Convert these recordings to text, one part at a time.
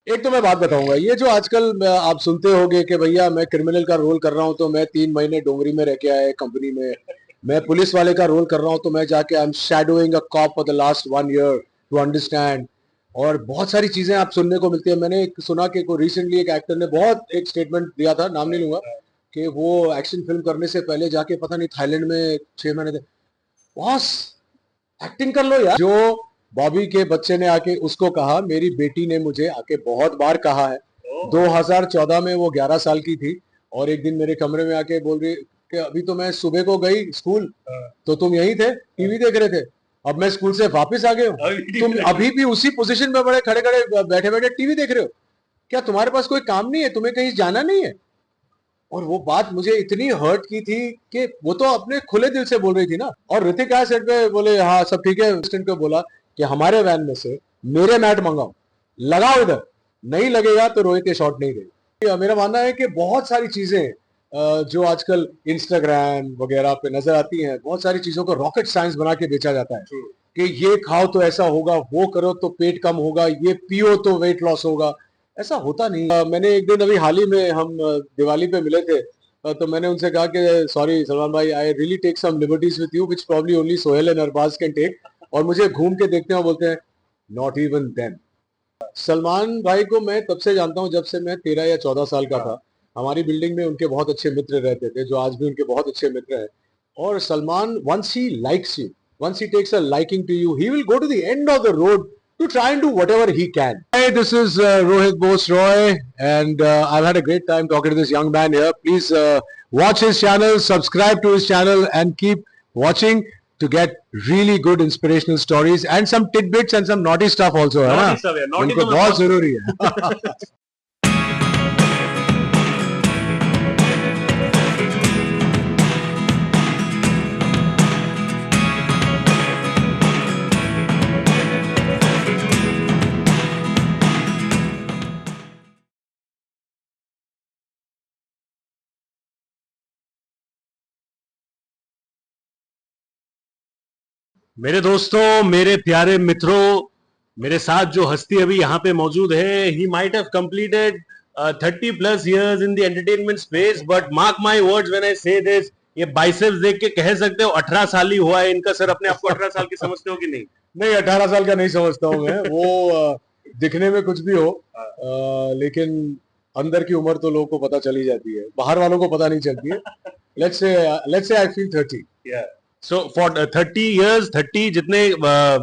एक तो मैं बात बताऊंगा, ये जो आजकल आप सुनते होगे कि भैया मैं क्रिमिनल का रोल कर रहा हूं तो मैं 3 महीने डोंगरी में रह के आया कंपनी में, मैं पुलिस वाले का रोल कर रहा हूं तो मैं जाके I am shadowing a cop for the last 1 year to understand. और बहुत सारी चीजें आप सुनने को मिलती है। मैंने सुना कि कोई रिसेंटली एक एक्टर ने बहुत एक स्टेटमेंट दिया था, नाम नहीं लूंगा, कि वो एक्शन फिल्म करने से पहले जाके पता नहीं थाईलैंड में 6 महीने थे। बॉस, एक्टिंग कर लो यार। जो बॉबी के बच्चे ने आके उसको कहा, मेरी बेटी ने मुझे आके बहुत बार कहा है। 2014 में वो 11 साल की थी और एक दिन मेरे कमरे में आके बोल रही कि अभी तो मैं सुबह को गई स्कूल तो तुम यहीं थे, टीवी देख रहे थे। अब मैं स्कूल से वापस आ गए हूँ, तुम अभी भी उसी पोजीशन में बड़े खड़े खड़े बैठे बैठे टीवी देख रहे हो। क्या तुम्हारे पास कोई काम नहीं है? तुम्हें कहीं जाना नहीं है? और वो बात मुझे इतनी हर्ट की थी कि वो तो अपने खुले दिल से बोल रही थी ना। और ऋतिक आया सेट पे, बोले हाँ सब ठीक है। असिस्टेंट को बोला कि हमारे वैन में से मेरे मैट मंगाओ, लगाओ इधर, नहीं लगेगा तो रोहित के शॉट नहीं देगा। मेरा मानना है कि बहुत सारी चीजें जो आजकल इंस्टाग्राम वगैरह पे नजर आती हैं, बहुत सारी चीजों को रॉकेट साइंस बना के बेचा जाता है कि ये खाओ तो ऐसा होगा, वो करो तो पेट कम होगा, ये पियो तो वेट लॉस होगा। ऐसा होता नहीं। मैंने एक दिन अभी हाल ही में हम दिवाली पे मिले थे, तो मैंने उनसे कहा कि सॉरी सलमान भाई, I really take some liberties with you which probably only Sohail and Arbaaz can take. और मुझे घूम के देखते हैं, बोलते हैं नॉट इवन देम। सलमान भाई को मैं तब से जानता हूं जब से मैं 13 या 14 साल का था। हमारी बिल्डिंग में उनके बहुत अच्छे मित्र रहते थे, जो आज भी उनके बहुत अच्छे मित्र हैं। और Salman, once he likes you, once he takes a liking to you, he will go to the end of the road to try and do whatever he can. Hi, this is Rohit Bose Roy, and I've had a great time talking to this young man here. Please watch his channel, subscribe to his channel, and keep watching to get really good inspirational stories and some tidbits and some naughty stuff also. Naughty stuff, yeah. Naughty उनको बहुत जरूरी है। मेरे दोस्तों, मेरे प्यारे मित्रों, मेरे साथ जो हस्ती अभी यहाँ पे मौजूद है, he might have completed 30+ years in the entertainment space, but mark my words when I say this, ये बाइसेप्स देख के कह सकते हो 18 साल ही हुआ है इनका। सर, अपने आप को 18 साल की समझते हो कि नहीं? नहीं, 18 साल का नहीं समझता हूँ मैं। वो दिखने में कुछ भी हो, लेकिन अंदर की उम्र तो लोगों को पता चली जाती है, बाहर वालों को पता नहीं चलती है। Let's say I feel 30। So for 30 years, 30 जितने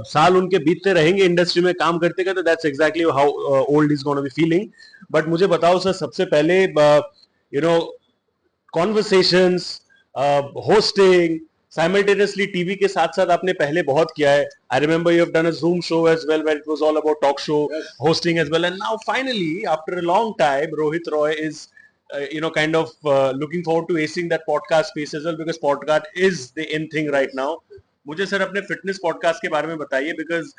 साल उनके बीतते रहेंगे इंडस्ट्री में काम करते करते, that's exactly how old is gonna be feeling. But मुझे बताओ सर, सबसे पहले you know conversations, hosting, simultaneously TV के साथ साथ आपने पहले बहुत किया है। I remember you have done a Zoom show as well where it was all about talk show hosting as well, and now finally after a long time Rohit Roy is kind of looking forward to acing that podcast space as well, because podcast is the in thing right now. मुझे sir अपने fitness podcast के बारे में बताइए, because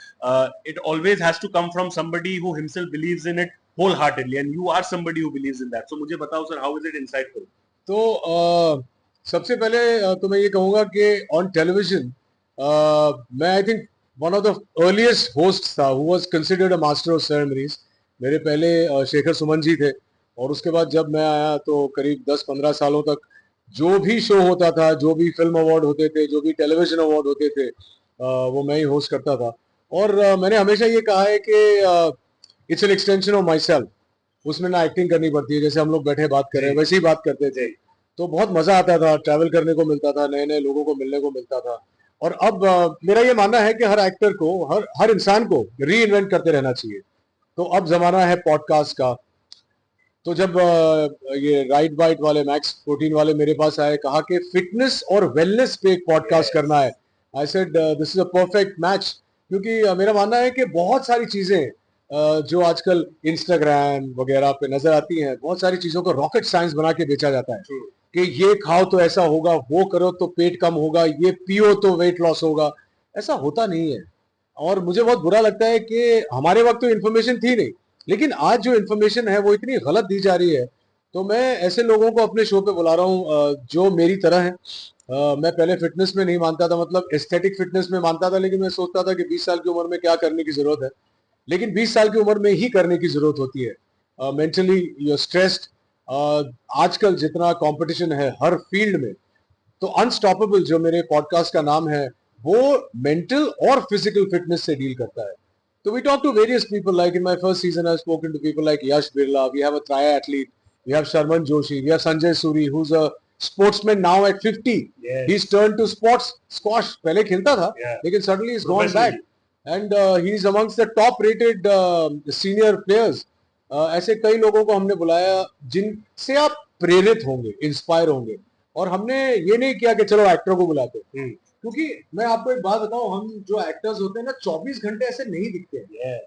it always has to come from somebody who himself believes in it wholeheartedly, and you are somebody who believes in that. So मुझे बताओ sir, how is it insightful? तो सबसे पहले तो मैं ये कहूँगा कि ऑन टेलीविजन मैं I think one of the earliest host था who was considered a master of ceremonies. मेरे पहले शेखर सुमन जी थे, और उसके बाद जब मैं आया तो करीब 10-15 सालों तक जो भी शो होता था, जो भी फिल्म अवार्ड होते थे, जो भी टेलीविजन अवार्ड होते थे, वो मैं ही होस्ट करता था। और मैंने हमेशा ये कहा है कि it's an extension of my self. उसमें ना एक्टिंग करनी पड़ती है, जैसे हम लोग बैठे बात कर रहे हैं वैसे ही बात करते थे। तो बहुत मजा आता था, ट्रैवल करने को मिलता था, नए नए लोगों को मिलने को मिलता था। और अब मेरा ये मानना है कि हर एक्टर को, हर हर इंसान को री इन्वेंट करते रहना चाहिए। तो अब जमाना है पॉडकास्ट का। तो जब ये राइट बाइट वाले, मैक्स प्रोटीन वाले मेरे पास आए, कहा कि फिटनेस और वेलनेस पे एक पॉडकास्ट करना है, I said this is a perfect match. क्योंकि मेरा मानना है कि बहुत सारी चीजें जो आजकल इंस्टाग्राम वगैरह पे नजर आती हैं, बहुत सारी चीजों को रॉकेट साइंस बना के बेचा जाता है कि ये खाओ तो ऐसा होगा, वो करो तो पेट कम होगा, ये पियो तो वेट लॉस होगा। ऐसा होता नहीं है। और मुझे बहुत बुरा लगता है कि हमारे वक्त तो इन्फॉर्मेशन थी नहीं, लेकिन आज जो इन्फॉर्मेशन है वो इतनी गलत दी जा रही है। तो मैं ऐसे लोगों को अपने शो पे बुला रहा हूँ जो मेरी तरह है। मैं पहले फिटनेस में नहीं मानता था, मतलब एस्थेटिक फिटनेस में मानता था, लेकिन मैं सोचता था कि 20 साल की उम्र में क्या करने की जरूरत है। लेकिन 20 साल की उम्र में ही करने की जरूरत होती है। Mentally you are stressed. आजकल जितना कंपटीशन है हर फील्ड में, तो अनस्टॉपेबल जो मेरे पॉडकास्ट का नाम है वो मेंटल और फिजिकल फिटनेस से डील करता है। तो we talk to various people, like in my first season I have spoken to people like Yash Birla, we have a triathlete, we have Sharman Joshi, we have Sanjay Suri who's a sportsman now at 50. Yes. He's turned to sports squash, पहले खेलता था लेकिन suddenly he's gone back and he's amongst the top rated senior players. ऐसे कई लोगों को हमने बुलाया जिनसे आप प्रेरित होंगे, इंस्पायर होंगे, और हमने ये नहीं किया कि चलो एक्टर को बुलाते, क्योंकि मैं आपको एक बात बताऊं, हम जो एक्टर्स होते हैं ना 24 घंटे ऐसे नहीं दिखते हैं।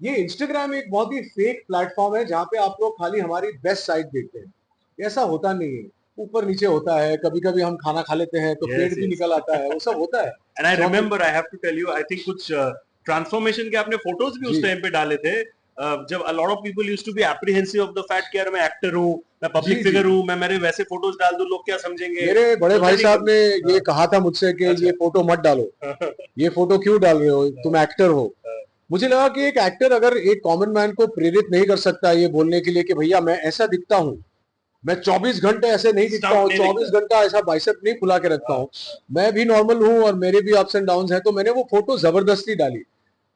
ये इंस्टाग्राम एक बहुत ही फेक प्लेटफॉर्म है जहाँ पे आप लोग खाली हमारी बेस्ट साइड देखते हैं। ऐसा होता नहीं है, ऊपर नीचे होता है, कभी कभी हम खाना खा लेते हैं तो पेट भी निकल आता है, वो सब होता है। And I remember, I have to tell you, I think कुछ ट्रांसफॉर्मेशन के आपने फोटोज भी उस टाइम पे डाले थे, जब a lot of people used to be apprehensive of the fact कि यार मैं एक्टर हूँ, मैं पब्लिक फिगर हूँ, मैं मेरे वैसे फोटोज डाल दूं लोग क्या समझेंगे। मेरे बड़े भाई साहब ने ये कहा था मुझसे कि ये फोटो मत डालो, ये फोटो क्यों डाल रहे हो, तुम एक्टर हो। मुझे लगा कि एक एक्टर अगर एक कॉमन मैन को प्रेरित नहीं कर सकता ये बोलने के लिए कि भैया मैं ऐसा दिखता हूँ, मैं 24 घंटे ऐसे नहीं दिखता हूँ, 24 घंटा ऐसा बाइसेप नहीं फुला के रखता हूँ, मैं भी नॉर्मल हूँ और मेरे भी अप्स एंड डाउन्स हैं। तो मैंने वो फोटो जबरदस्ती डाली,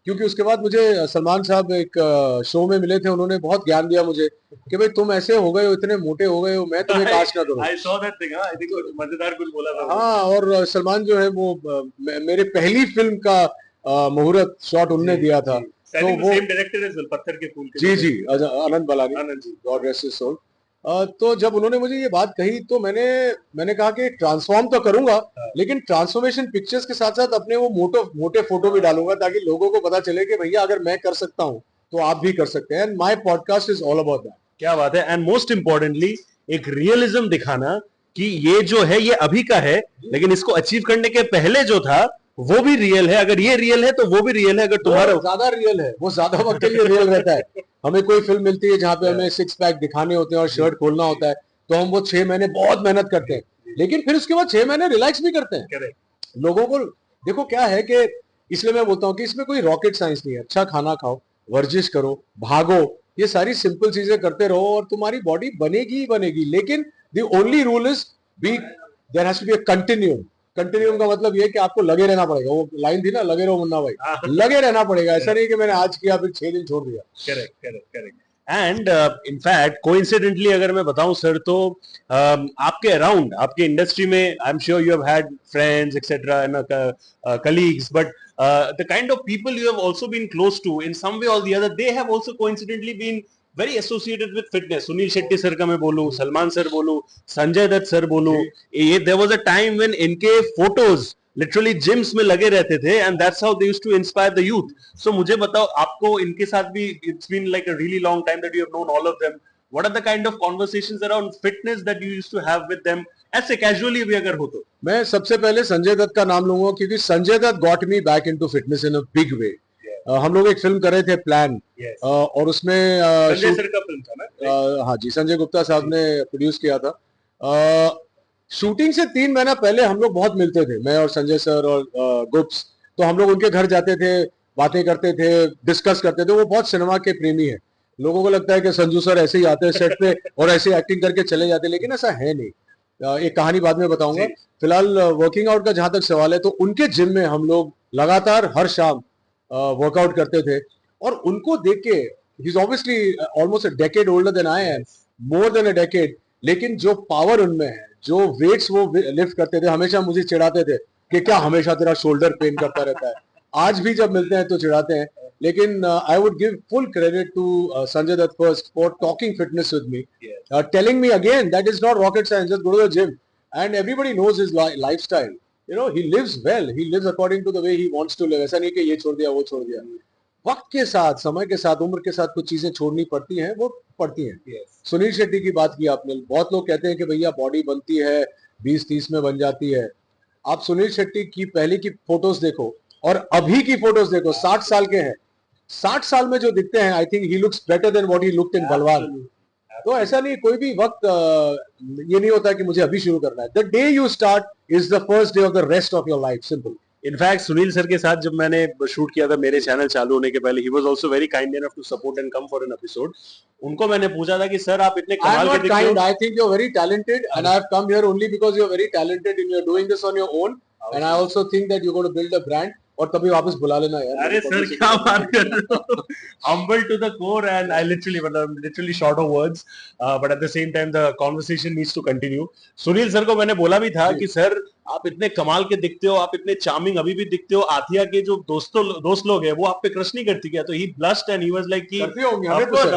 क्योंकि उसके बाद मुझे सलमान साहब एक शो में मिले थे, उन्होंने बहुत ज्ञान दिया मुझे कि भाई तुम ऐसे हो गए हो, इतने मोटे हो गए हो, मैं तुम्हें काश ना करूं। I saw that thing, I think मजेदार कुछ बोला था। हाँ, और सलमान जो है वो मेरे पहली फिल्म का मुहूर्त शॉट उनने दिया था। तो वो सेम डायरेक्टर है पत्थर के फूल के। जी अनंत Balani, God rest his soul. तो जब उन्होंने मुझे ये बात कही तो मैंने कहा कि ट्रांसफॉर्म तो करूंगा, लेकिन ट्रांसफॉर्मेशन पिक्चर्स के साथ साथ अपने वो मोटे फोटो भी डालूंगा, ताकि लोगों को पता चले कि भैया अगर मैं कर सकता हूँ तो आप भी कर सकते हैं। And my podcast is all about that. क्या बात है। एंड मोस्ट इंपॉर्टेंटली एक रियलिज्म दिखाना कि ये जो है ये अभी का है, लेकिन इसको अचीव करने के पहले जो था वो भी रियल है। अगर ये रियल है तो वो भी रियल है। अगर तुम्हारा ज्यादा रियल है, वो ज्यादा वक्त के लिए रियल रहता है। हमें कोई फिल्म मिलती है जहाँ पे हमें 6 पैक दिखाने होते हैं और शर्ट खोलना होता है, तो हम वो 6 महीने बहुत मेहनत करते हैं, लेकिन फिर उसके बाद 6 महीने रिलैक्स भी करते हैं। लोगों को देखो क्या है कि इसलिए मैं बोलता हूँ कि इसमें कोई रॉकेट साइंस नहीं है। अच्छा खाना खाओ, वर्जिश करो, भागो, ये सारी सिंपल चीजें करते रहो और तुम्हारी बॉडी बनेगी ही बनेगी। लेकिन the only rule is be there has to be a continuum. Continuum का मतलब ये कि आपको लगे रहना पड़ेगा। वो लाइन थी ना, लगे रहो मुन्ना भाई, लगे रहना पड़ेगा। ऐसा नहीं कि मैंने आज किया फिर 6 दिन छोड़ दिया। करेक्ट। एंड इनफैक्ट कोइंसिडेंटली अगर मैं बताऊं सर, तो आपके अराउंड, आपके इंडस्ट्री में आई am sure you have had friends etcetera and colleagues, but the kind of people you have also been close to in some way or the other, they have also coincidentally been very associated with fitness. Sunil Shetty sir का मैं बोलूं, Salman sir बोलूं, Sanjay Dutt sir बोलूं, ये there was a time when इनके photos literally gyms में लगे रहते थे, and that's how they used to inspire the youth. So मुझे बताओ, आपको इनके साथ भी it's been like a really long time that you have known all of them. What are the kind of conversations around fitness that you used to have with them? ऐसे casually भी अगर हो तो। मैं सबसे पहले संजय दत्त का नाम लूंगा, क्योंकि Sanjay Dutt got me back into fitness in a big way. हम लोग एक फिल्म कर रहे थे प्लान, और उसमें संजय सर का फिल्म था ना? हाँ जी, संजय गुप्ता साहब ने प्रोड्यूस किया था। शूटिंग से 3 महीना पहले हम लोग बहुत मिलते थे, मैं और संजय सर और गुप्स। तो हम लोग उनके घर जाते थे, बातें करते थे, डिस्कस करते थे। वो बहुत सिनेमा के प्रेमी है। लोगों को लगता है कि संजू सर ऐसे ही आते हैं सेट पे और ऐसे एक्टिंग करके चले जाते, लेकिन ऐसा है नहीं। एक कहानी बाद में बताऊंगा। फिलहाल वर्किंग आउट का जहां तक सवाल है, तो उनके जिम में हम लोग लगातार हर शाम वर्कआउट करते थे, और उनको देख के, he is obviously almost a decade older than I am, more than a decade, लेकिन जो पावर उनमें है, जो वेट्स वो लिफ्ट करते थे, हमेशा मुझे चिढ़ाते थे कि क्या हमेशा तेरा शोल्डर पेन करता रहता है। आज भी जब मिलते हैं तो चिढ़ाते हैं, लेकिन I would give full credit to Sanjay Dutt first for talking fitness with me, telling me again that is not rocket science, just go to the gym and everybody knows his lifestyle. You know, he lives well. He lives according to the way he wants to live. ऐसा नहीं कि ये छोड़ दिया, वो छोड़ दिया। वक्त के साथ, समय के साथ, उम्र के साथ कुछ चीजें छोड़नी पड़ती हैं, वो पड़ती हैं। सुनील शेट्टी की बात की आपने। बहुत लोग कहते हैं कि भैया बॉडी बनती है 20-30 में बन जाती है। आप सुनील शेट्टी की पहले की फोटोज देखो और अभी की फोटोज देखो, 60 साल के हैं। 60 साल में जो दिखते हैं, I think he looks better than what he looked in बलवान। तो ऐसा नहीं, कोई भी वक्त ये नहीं होता कि मुझे अभी शुरू करना है। The day you start is the first day of the rest of your life, simple. In fact Sunil sir के साथ जब मैंने शूट किया था मेरे चैनल चालू होने के पहले, he was also very kind enough to support and come for an episode. उनको मैंने पूछा था कि सर आप इतने I am कमाल के not दिखते हो. kind. I think you're very talented, and I have come here only because you're very talented and you're doing this on your own. And I also think that you're going to build a brand. और कभी वापस बुला लेना यार. अरे sir क्या बात कर रहे हो. Humble to the core, and I literally short of words, but at the same time the conversation needs to continue. Sunil sir को मैंने बोला भी था कि सर आप इतने कमाल के दिखते हो, आप इतने चार्मिंग अभी भी दिखते हो. आथिया के जो दोस्त लोग हैं वो आप पे क्रश नहीं करती क्या? तो he blushed and he was like कि करती होंगी, of course,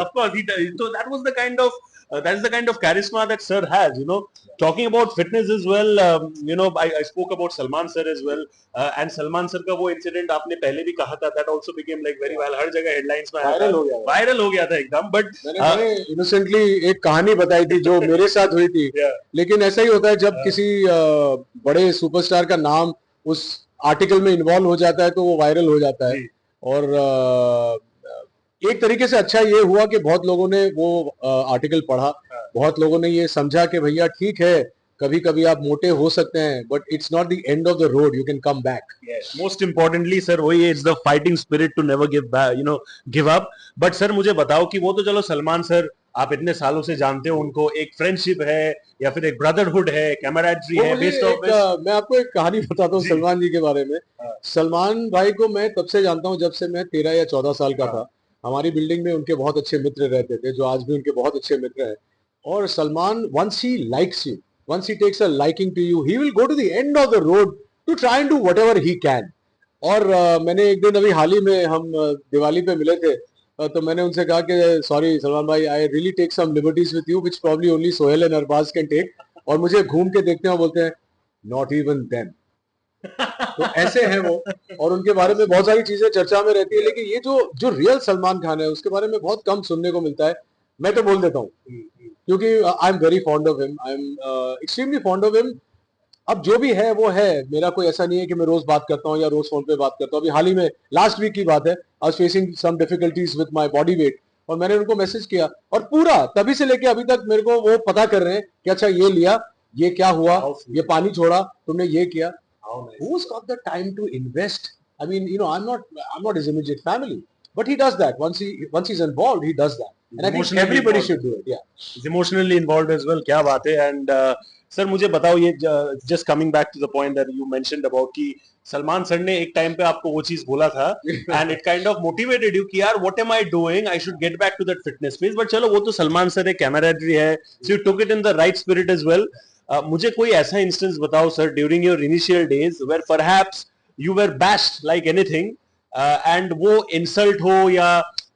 so that was the kind of that is the kind of charisma that sir has, you know. Talking about fitness as well, you know, I spoke about Salman sir as well, and Salman sir का वो incident आपने पहले भी कहा था, that also became like very well, हर जगह headlines में viral हो गया था एकदम. But मैंने innocently एक कहानी बताई थी जो मेरे साथ हुई थी. लेकिन ऐसा ही होता है जब किसी बड़े सुपरस्टार का नाम उस आर्टिकल में इन्वॉल्व हो जाता है तो वो वायरल हो जाता है. और एक तरीके से अच्छा ये हुआ कि बहुत लोगों ने वो आर्टिकल पढ़ा, बहुत लोगों ने ये समझा कि भैया ठीक है कभी कभी आप मोटे हो सकते हैं, but it's not the end of the road, you can come back. Most importantly sir वही है, it's the fighting spirit to never give up. But sir मुझे बताओ कि वो तो चलो सलमान सर आप इतने सालों से जानते हो उनको, एक फ्रेंडशिप है या फिर एक ब्रदरहुड है, कैमराडरी है, बेस्ट ऑफ बेस्ट. मैं आपको एक कहानी बताता हूँ सलमान जी के बारे में. सलमान भाई को मैं तब से जानता हूँ जब से मैं 13 या 14 साल का था. हमारी बिल्डिंग में उनके बहुत अच्छे मित्र रहते थे जो आज भी उनके बहुत अच्छे मित्र हैं. और Salman once he likes you, once he takes a liking to you, he will go to the end of the road to try and do whatever he can. और मैंने एक दिन अभी हाल ही में हम दिवाली पे मिले थे, तो मैंने उनसे कहा कि सॉरी सलमान भाई, I really take some liberties with you which probably only Sohail and Arbaaz can take. और मुझे घूम के देखते हैं बोलते हैं नॉट इवन देम. तो ऐसे हैं वो, और उनके बारे में बहुत सारी चीजें चर्चा में रहती है, लेकिन ये जो रियल सलमान खान है उसके बारे में बहुत कम सुनने को मिलता है. मैं तो बोल देता हूँ क्योंकि आई am very fond of him, I am extremely fond of him. अब जो भी है वो है, मेरा कोई ऐसा नहीं है कि मैं रोज बात करता हूँ या रोज फोन पे बात करता हूँ. अभी हाल ही में लास्ट वीक की बात है, I was facing some difficulties with my body weight, और मैंने उनको मैसेज किया और पूरा तभी से लेके अभी तक मेरे को वो पता कर रहे हैं कि अच्छा ये लिया, ये क्या हुआ, ये पानी छोड़ा, तुमने ये किया. Who's got the time to invest? I mean, you know, I'm not his immediate family, but he does that. Once he's involved, he does that. And I think everybody should do it. Yeah. He's emotionally involved as well. क्या बात है. And sir मुझे बताओ ये just coming back to the point that you mentioned about कि Salman sir ने एक time पे आपको वो चीज बोला था and it kind of motivated you कि यार what am I doing? I should get back to that fitness phase. But चलो वो तो सलमान सर है, कैमराडरी है, so you took it in the right spirit as well. मुझे कोई ऐसा इंस्टेंस बताओ sir during your initial days where perhaps you were bashed like anything, and वो इंसल्ट हो या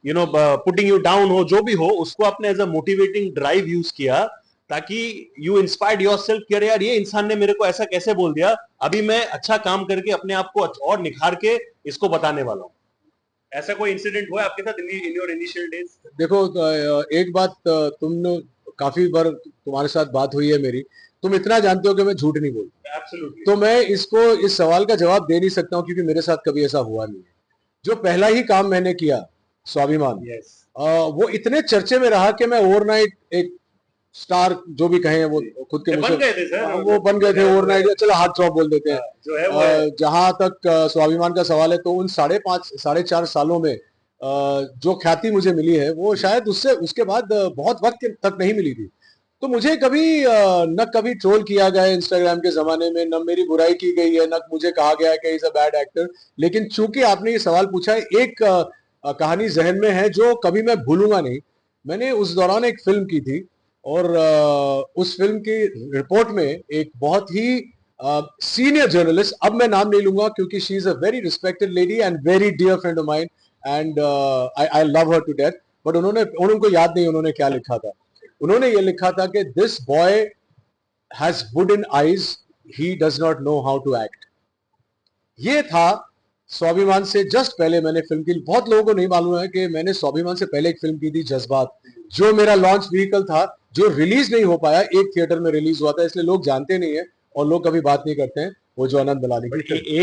you know putting you down हो, जो भी हो, उसको आपने as a motivating drive use किया ताकि यू इंस्पायर्ड योरसेल्फ कि यार ये इंसान ने मेरे को ऐसा कैसे बोल दिया, अभी मैं अच्छा काम करके अपने आप को और निखार के इसको बताने वाला हूँ. ऐसा कोई इंसिडेंट हुआ आपके साथ इन योर इनिशियल डेज? देखो एक बात, तुमने काफी बार तुम्हारे साथ बात हुई है मेरी, तुम इतना जानते हो कि मैं झूठ नहीं बोलता. Absolutely. तो मैं इस सवाल का जवाब दे नहीं सकता हूँ क्योंकि मेरे साथ कभी ऐसा हुआ नहीं है. जो पहला ही काम मैंने किया स्वाभिमान, वो इतने चर्चे में रहा कि मैं ओवरनाइट एक स्टार जो भी कहें वो खुद के बन गए थे सर. वो बन गए थे ओवरनाइट, चलो हाथ टॉप बोल देते हैं. जो है जहां तक स्वाभिमान का सवाल है तो उन 4.5 सालों में जो ख्याति मुझे मिली है वो शायद उसके बाद बहुत वक्त तक नहीं मिली थी. तो मुझे कभी न कभी ट्रोल किया गया है इंस्टाग्राम के जमाने में, न मेरी बुराई की गई है, न मुझे कहा गया है कि इज अ बैड एक्टर. लेकिन चूंकि आपने ये सवाल पूछा है, एक कहानी जहन में है जो कभी मैं भूलूंगा नहीं. मैंने उस दौरान एक फिल्म की थी और उस फिल्म की रिपोर्ट में एक बहुत ही सीनियर जर्नलिस्ट, अब मैं नाम नहीं लूंगा क्योंकि she is a very respected lady and very dear friend of mine and I love her to death, but उनको याद नहीं उन्होंने क्या लिखा था. उन्होंने ये लिखा था कि this boy has wooden eyes, he does not know how to act. ये था स्वाभिमान से जस्ट पहले मैंने फिल्म की. बहुत लोगों को नहीं मालूम है कि मैंने स्वाभिमान से पहले एक फिल्म की थी जज्बात, जो मेरा लॉन्च व्हीकल था, जो रिलीज नहीं हो पाया, एक थिएटर में रिलीज हुआ था, इसलिए लोग जानते नहीं है और लोग कभी बात नहीं करते हैं. वो जो आनंद बलानी की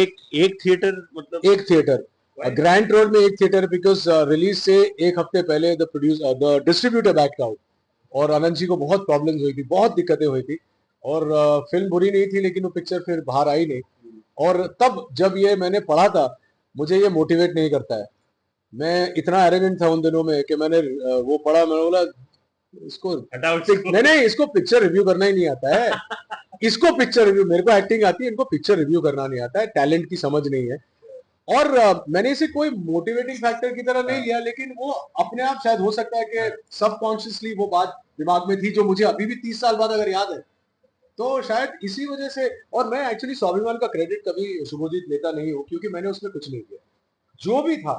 एक थिएटर, मतलब एक थिएटर ग्रैंड रोड में एक थिएटर, बिकॉज रिलीज से एक हफ्ते पहले द डिस्ट्रीब्यूटर बैक्ड आउट और आनंद जी को बहुत प्रॉब्लम्स हुई थी, बहुत दिक्कतें हुई थी और फिल्म बुरी नहीं थी लेकिन वो पिक्चर फिर बाहर आई नहीं. और तब जब ये मैंने पढ़ा था, मुझे ये मोटिवेट नहीं करता है। मैं इतना एरोगेंट था उन दिनों में कि मैंने वो पढ़ा, मैंने बोला इसको हटाओ इसको। नहीं, इसको पिक्चर रिव्यू करना ही नहीं आता है। इसको पिक्चर रिव्यू, मेरे को एक्टिंग आती है, इनको पिक्चर रिव्यू करना नहीं आता है, टैलेंट की समझ नहीं है। और मैंने इसे कोई मोटिवेटिंग फैक्टर की तरह नहीं लिया, लेकिन वो अपने आप शायद हो सकता है कि सबकॉन्शियसली वो बात दिमाग में थी, जो मुझे अभी भी 30 साल बाद अगर याद है, तो शायद इसी वजह से। और मैं एक्चुअली स्वाभिमान का क्रेडिट कभी शुभजीत लेता नहीं हूँ, क्योंकि मैंने उसमें कुछ नहीं किया। जो भी था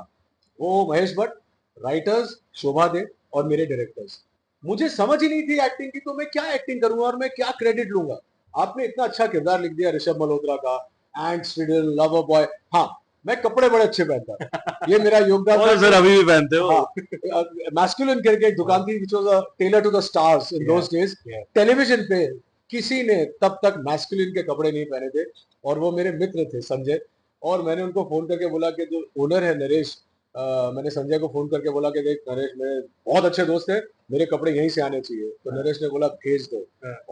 वो महेश भट्ट, राइटर्स शोभा दे और मेरे डायरेक्टर्स। मुझे समझ ही नहीं थी एक्टिंग की, तो मैं क्या एक्टिंग करूंगा और मैं क्या क्रेडिट लूंगा। आपने इतना अच्छा किरदार लिख दिया ऋषभ मल्होत्रा का, एंड स्वीडल, लवर बॉय। हाँ, मैं कपड़े बड़े अच्छे पहनता था, ये मेरा योगदान और था। सर अभी भी पहनते हो। हाँ, मैस्कुलिन करके एक दुकान थी, which was a tailor to the stars in those days। Television पे किसी ने तब तक मैस्कुलिन के कपड़े नहीं पहने थे, और वो मेरे मित्र थे संजय। और मैंने उनको फोन करके बोला कि जो ओनर है नरेश, मैंने संजय को फोन करके बोला कि देख नरेश, मेरे बहुत अच्छे दोस्त है, मेरे कपड़े यहीं से आने चाहिए। तो नरेश ने बोला भेज दो।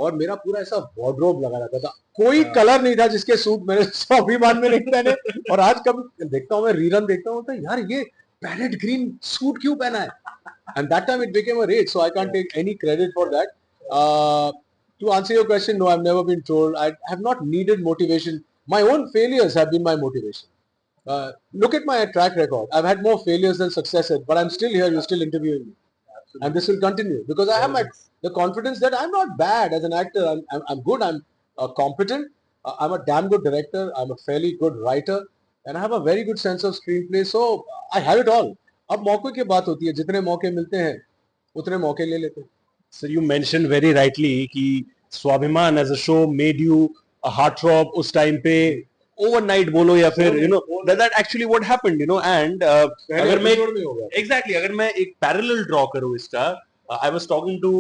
और मेरा पूरा ऐसा वार्डरोब लगा रहता था, कोई कलर नहीं था जिसके सूट मैंने स्वाभिमान में नहीं पहने। और आज कभी देखता हूँ, मैं रीरन देखता हूँ, तो यार ये पैरेट ग्रीन सूट क्यों पहना है। And that time it became a rage, so I can't take any credit for that. To answer your question, no, I've never been told. I have not needed motivation. My own failures have been my motivation. Look at my track record. I've had more failures than successes, but I'm still here. You're still interviewing me, and this will continue because I have the confidence that I'm not bad as an actor. I'm good. I'm competent. I'm a damn good director. I'm a fairly good writer, and I have a very good sense of screenplay. So I have it all. अब मौके की बात होती है, जितने मौके मिलते हैं उतने मौके ले लेते हैं। Sir you mention very rightly कि Swabhimaan as a show made you a heartthrob उस टाइम पे, ओवरनाइट बोलो या फिर you know that actually what happened, you know. And अगर मैं एग्जैक्टली अगर मैं एक पैरेलल ड्रॉ करूं इसका, I was talking to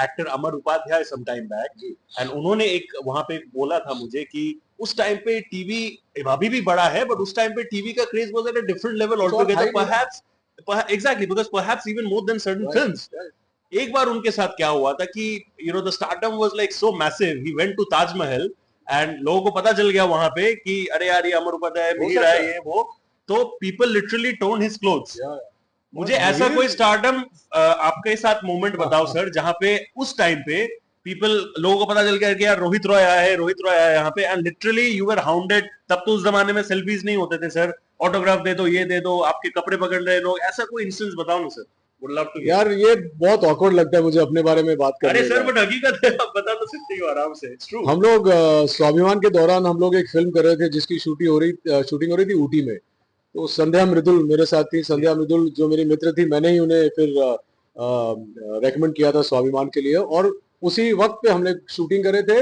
actor Amar Upadhyay some time back, and उन्होंने एक वहां पे बोला था मुझे कि उस टाइम पे टीवी अभी भी बड़ा है, बट उस टाइम पे टीवी का craze was at a different level all together, perhaps exactly because perhaps even more than certain films. एक बार उनके साथ क्या हुआ था कि you know the stardom was like so massive, he went to Taj Mahal and लोगों को पता चल गया वहां पे कि अरे यार ये अमर उपाध्याय मिल रहा है, ये वो, तो people literally torn his clothes. मुझे ऐसा कोई स्टारडम आपके साथ मोमेंट बताओ सर, जहां पे उस टाइम पे पीपल, लोगों को पता चल गया कि यार रोहित रॉय आया है, रोहित रॉय आया है यहाँ पे, and literally you were hounded. तब तो उस जमाने में सेल्फीज नहीं होते थे सर, ऑटोग्राफ दे दो, ये दे दो, आपके कपड़े पकड़ रहे लोग, ऐसा कोई इंस्टेंस बताओ ना सर, वुड लव टू। यार ये बहुत ऑकवर्ड लगता है मुझे अपने बारे में बात करने। अरे सर बट हकीकत है, आप बता तो सकते हो आराम से, इट्स ट्रू। हम लोग स्वाभिमान के दौरान हम लोग एक फिल्म कर रहे थे जिसकी शूटिंग हो रही थी ऊटी में। तो संध्या मृदुल मेरे साथ थी। संध्या मृदुल जो मेरी मित्र थी, मैंने ही उन्हें फिर रेकमेंड किया था स्वाभिमान के लिए, और उसी वक्त पे हम लोग शूटिंग कर रहे थे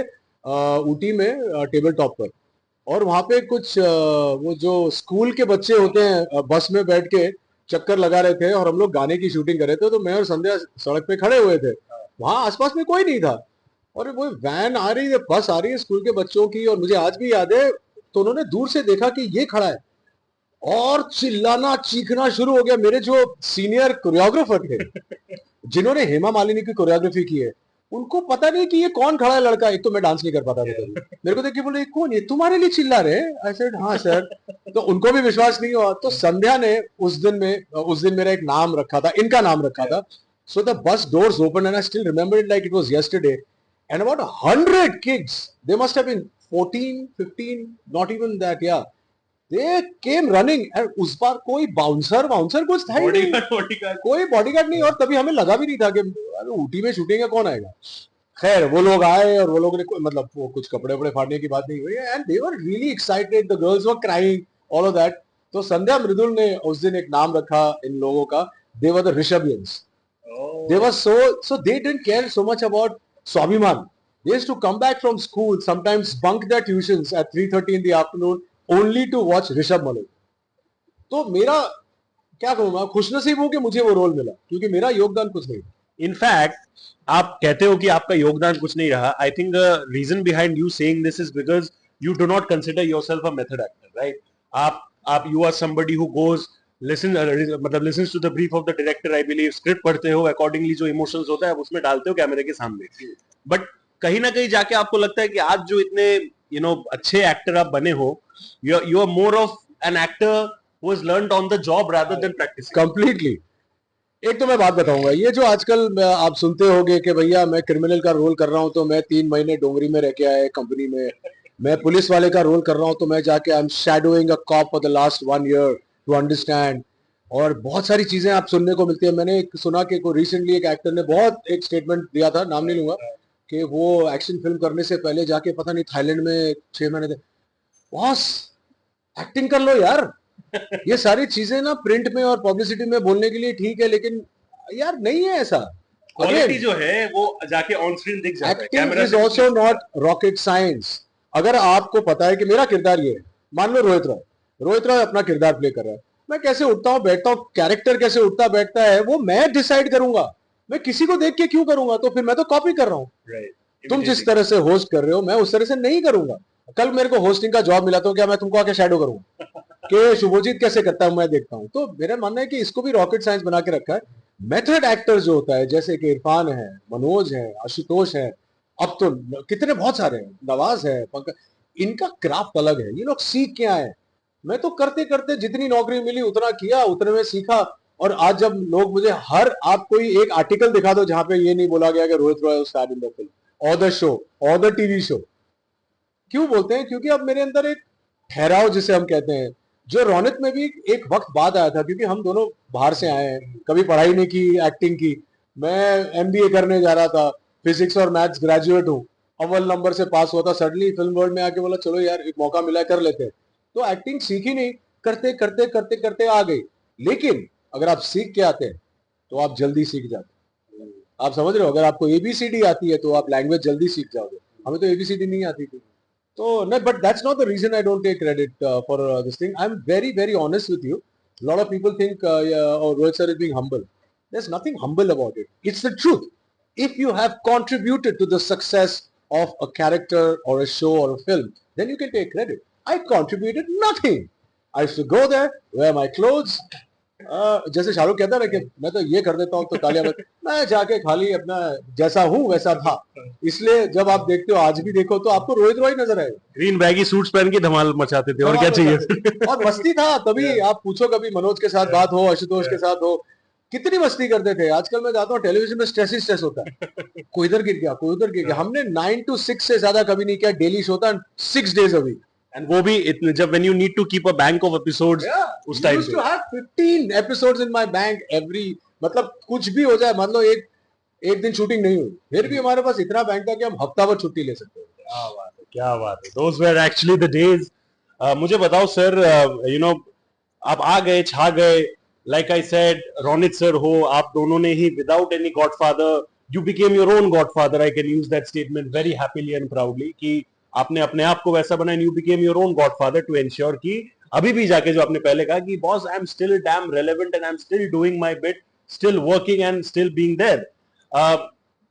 ऊटी में टेबल टॉप पर। और वहां पे कुछ वो जो स्कूल के बच्चे होते हैं बस में बैठ के चक्कर लगा रहे थे, और हम लोग गाने की शूटिंग कर रहे थे। तो मैं और संध्या सड़क पे खड़े हुए थे, वहां आसपास में कोई नहीं था, और वो वैन आ रही है, बस आ रही है स्कूल के बच्चों की, और मुझे आज भी याद है। तो उन्होंने दूर से देखा कि ये खड़ा है, और चिल्लाना चीखना शुरू हो गया। मेरे जो सीनियर कोरियोग्राफर थे, जिन्होंने हेमा मालिनी की कोरियोग्राफी की है, उनको पता नहीं कि ये कौन खड़ा है लड़का। एक तो मैं डांस नहीं कर पाता था कभी, मेरे को देख के बोले कौन ये, तुम्हारे लिए चिल्ला रहे हैं? आई सेड हाँ सर। तो उनको भी विश्वास नहीं हुआ। तो संध्या ने उस दिन मेरा एक नाम रखा था, इनका नाम रखा था। So the bus doors open and I still remember it like it was yesterday, and about 100 kids, they must have been 14, 15, not even that, yeah, they came running। and उस बार कोई बाउंसर कुछ था ही नहीं, कोई बॉडीगार्ड नहीं। और तभी हमें लगा भी नहीं था कि ऊटी में शूटिंग है, कौन आएगा। खैर वो लोग आए, और वो लोग ने मतलब वो कुछ कपड़े वपड़े फाड़ने की बात नहीं हुई, and they were really excited, the girls were crying, all of that. तो संध्या मृदुल ने उस दिन एक नाम रखा इन लोगों का, they were the Rishabhians. They were so they didn't care so much about Swabhiman. They used to come back from school, sometimes bunk their tuitions at 3:30 in the afternoon only to watch Rishabh Malik. तो मेरा क्या कहूँ, मैं खुशनसीब हूँ कि मुझे वो role मिला, क्योंकि मेरा योगदान कुछ नहीं। इनफैक्ट आप कहते हो कि आपका योगदान कुछ नहीं रहा, I think the reason behind you saying this is because you do not consider yourself a method actor, right? आप you are somebody who goes मतलब listens to the brief of the director, I believe. Script पढ़ते हो, accordingly जो emotions होता है आप उसमें डालते हो कैमरे के सामने। बट कहीं ना कहीं जाके आपको लगता है कि आज जो इतने अच्छे एक्टर आप बने हो, you are more of an actor who has learned on the job rather than practicing. Completely. एक तो मैं बात बताऊंगा, ये जो आजकल आप सुनते होगे कि भैया मैं क्रिमिनल का रोल कर रहा हूं तो मैं 3 महीने डोंगरी में रह के आया कंपनी में, मैं पुलिस वाले का रोल कर रहा हूं तो मैं जाके I am shadowing a cop for the last 1 year to understand, और बहुत सारी चीजें आप सुनने को मिलती है। मैंने सुना कि रिसेंटली एक एक्टर ने बहुत एक स्टेटमेंट दिया था, नाम नहीं लूंगा, कि वो एक्शन फिल्म करने से पहले जाके पता नहीं थाईलैंड में 6 महीने थे। बॉस एक्टिंग कर लो यार। ये सारी चीजें ना प्रिंट में और पब्लिसिटी में बोलने के लिए ठीक है, लेकिन यार नहीं है ऐसा। क्वालिटी जो है वो जाके ऑन स्क्रीन दिख जाता है। Acting is also not rocket science. अगर आपको पता है कि मेरा किरदार ये है, मान लो रोहित रॉय अपना किरदार प्ले कर रहा है, मैं कैसे उठता हूँ बैठता हूँ, कैरेक्टर कैसे उठता बैठता है वो मैं डिसाइड करूंगा, मैं किसी को देख के क्यों करूंगा? तो फिर मैं तो कॉपी कर रहा हूँ। तुम जिस तरह से होस्ट कर रहे हो मैं उस तरह से नहीं करूंगा। कल मेरे को होस्टिंग का जॉब मिला तो क्या मैं तुमको आके शैडो करूंगा कि शुभजीत कैसे करता है मैं देखता हूं? तो मेरा मानना है कि इसको भी रॉकेट साइंस बना के रखा है। मेथड एक्टर जो होता है, जैसे कि इरफान है, मनोज है, आशुतोष है, अब तो कितने बहुत सारे हैं, नवाज है, पंकज, इनका क्राफ्ट अलग है, ये लोग सीख के आए। मैं तो करते करते जितनी नौकरी मिली उतना किया, उतने में सीखा। और आज जब लोग मुझे आप कोई एक आर्टिकल दिखा दो जहां पे ये नहीं बोला गया कि Rohit Roy star in the film और द शो और द टीवी शो, क्यों बोलते हैं? क्योंकि अब मेरे अंदर एक ठहराव जिसे हम कहते हैं, जो रौनक में भी एक वक्त बाद आया था, क्योंकि हम दोनों बाहर से आए हैं, कभी पढ़ाई नहीं की एक्टिंग की। मैं एमबीए करने जा रहा था, फिजिक्स और मैथ्स ग्रेजुएट हूँ, अव्वल नंबर से पास हुआ था, सडनली फिल्म वर्ल्ड में आके बोला चलो यार एक मौका मिला कर लेते हैं। तो एक्टिंग सीखी नहीं, करते करते करते करते आ गई। लेकिन अगर आप सीख के आते हैं तो आप जल्दी सीख जाते हैं। आप समझ रहे हो? अगर आपको एबीसीडी आती है तो आप लैंग्वेज जल्दी सीख जाओगे। हमें तो एबीसीडी नहीं आती थी। So, no, but that's not the reason I don't take credit for this thing. I'm very, very honest with you. A lot of people think, yeah, oh, Rohit sir is being humble. There's nothing humble about it. It's the truth. If you have contributed to the success of a character or a show or a film, then you can take credit. I contributed nothing. I used to go there, wear my clothes. जैसे शाहरुख कहता है ना कि मैं तो ये कर देता हूँ तो तालियां बज, मैं जाके खाली अपना जैसा हूँ वैसा था। इसलिए जब आप देखते हो, आज भी देखो तो आपको रोहित रॉय नजर आएगा। ग्रीन बैगी सूट्स पहन के धमाल मचाते थे, और क्या चाहिए। और मस्ती था तभी। आप पूछो कभी मनोज के साथ बात हो, आशुतोष के साथ हो, कितनी मस्ती करते थे। आजकल मैं जाता हूँ टेलीविजन में स्ट्रेस ही स्ट्रेस होता है, कोई इधर गिर गया कोई उधर गिर गया। हमने 9 to 6 से ज्यादा कभी नहीं किया। डेली शो था 6 days a week। एंड वो भी इतने, जब when you need to keep a bank of episodes, उस टाइम पे 15 episodes in my bank every, मतलब कुछ भी हो जाए, मतलब एक दिन शूटिंग नहीं हुई फिर भी हमारे पास इतना बैंक था कि हम हफ्ता भर छुट्टी ले सकते हैं। क्या बात है, क्या बात है। Those were actually the days। मुझे बताओ सर, you know, आप आ गए, छा गए, like I said, Ronit sir हो, आप दोनों ने ही without any godfather, you became your own godfather। I can use that statement very happily and proudly कि आपने अपने आप को वैसा बनाया, you became your own godfather to ensure कि अभी भी जाके जो आपने पहले कहा कि boss I'm still damn relevant and I'm still doing my bit, still working and still being there।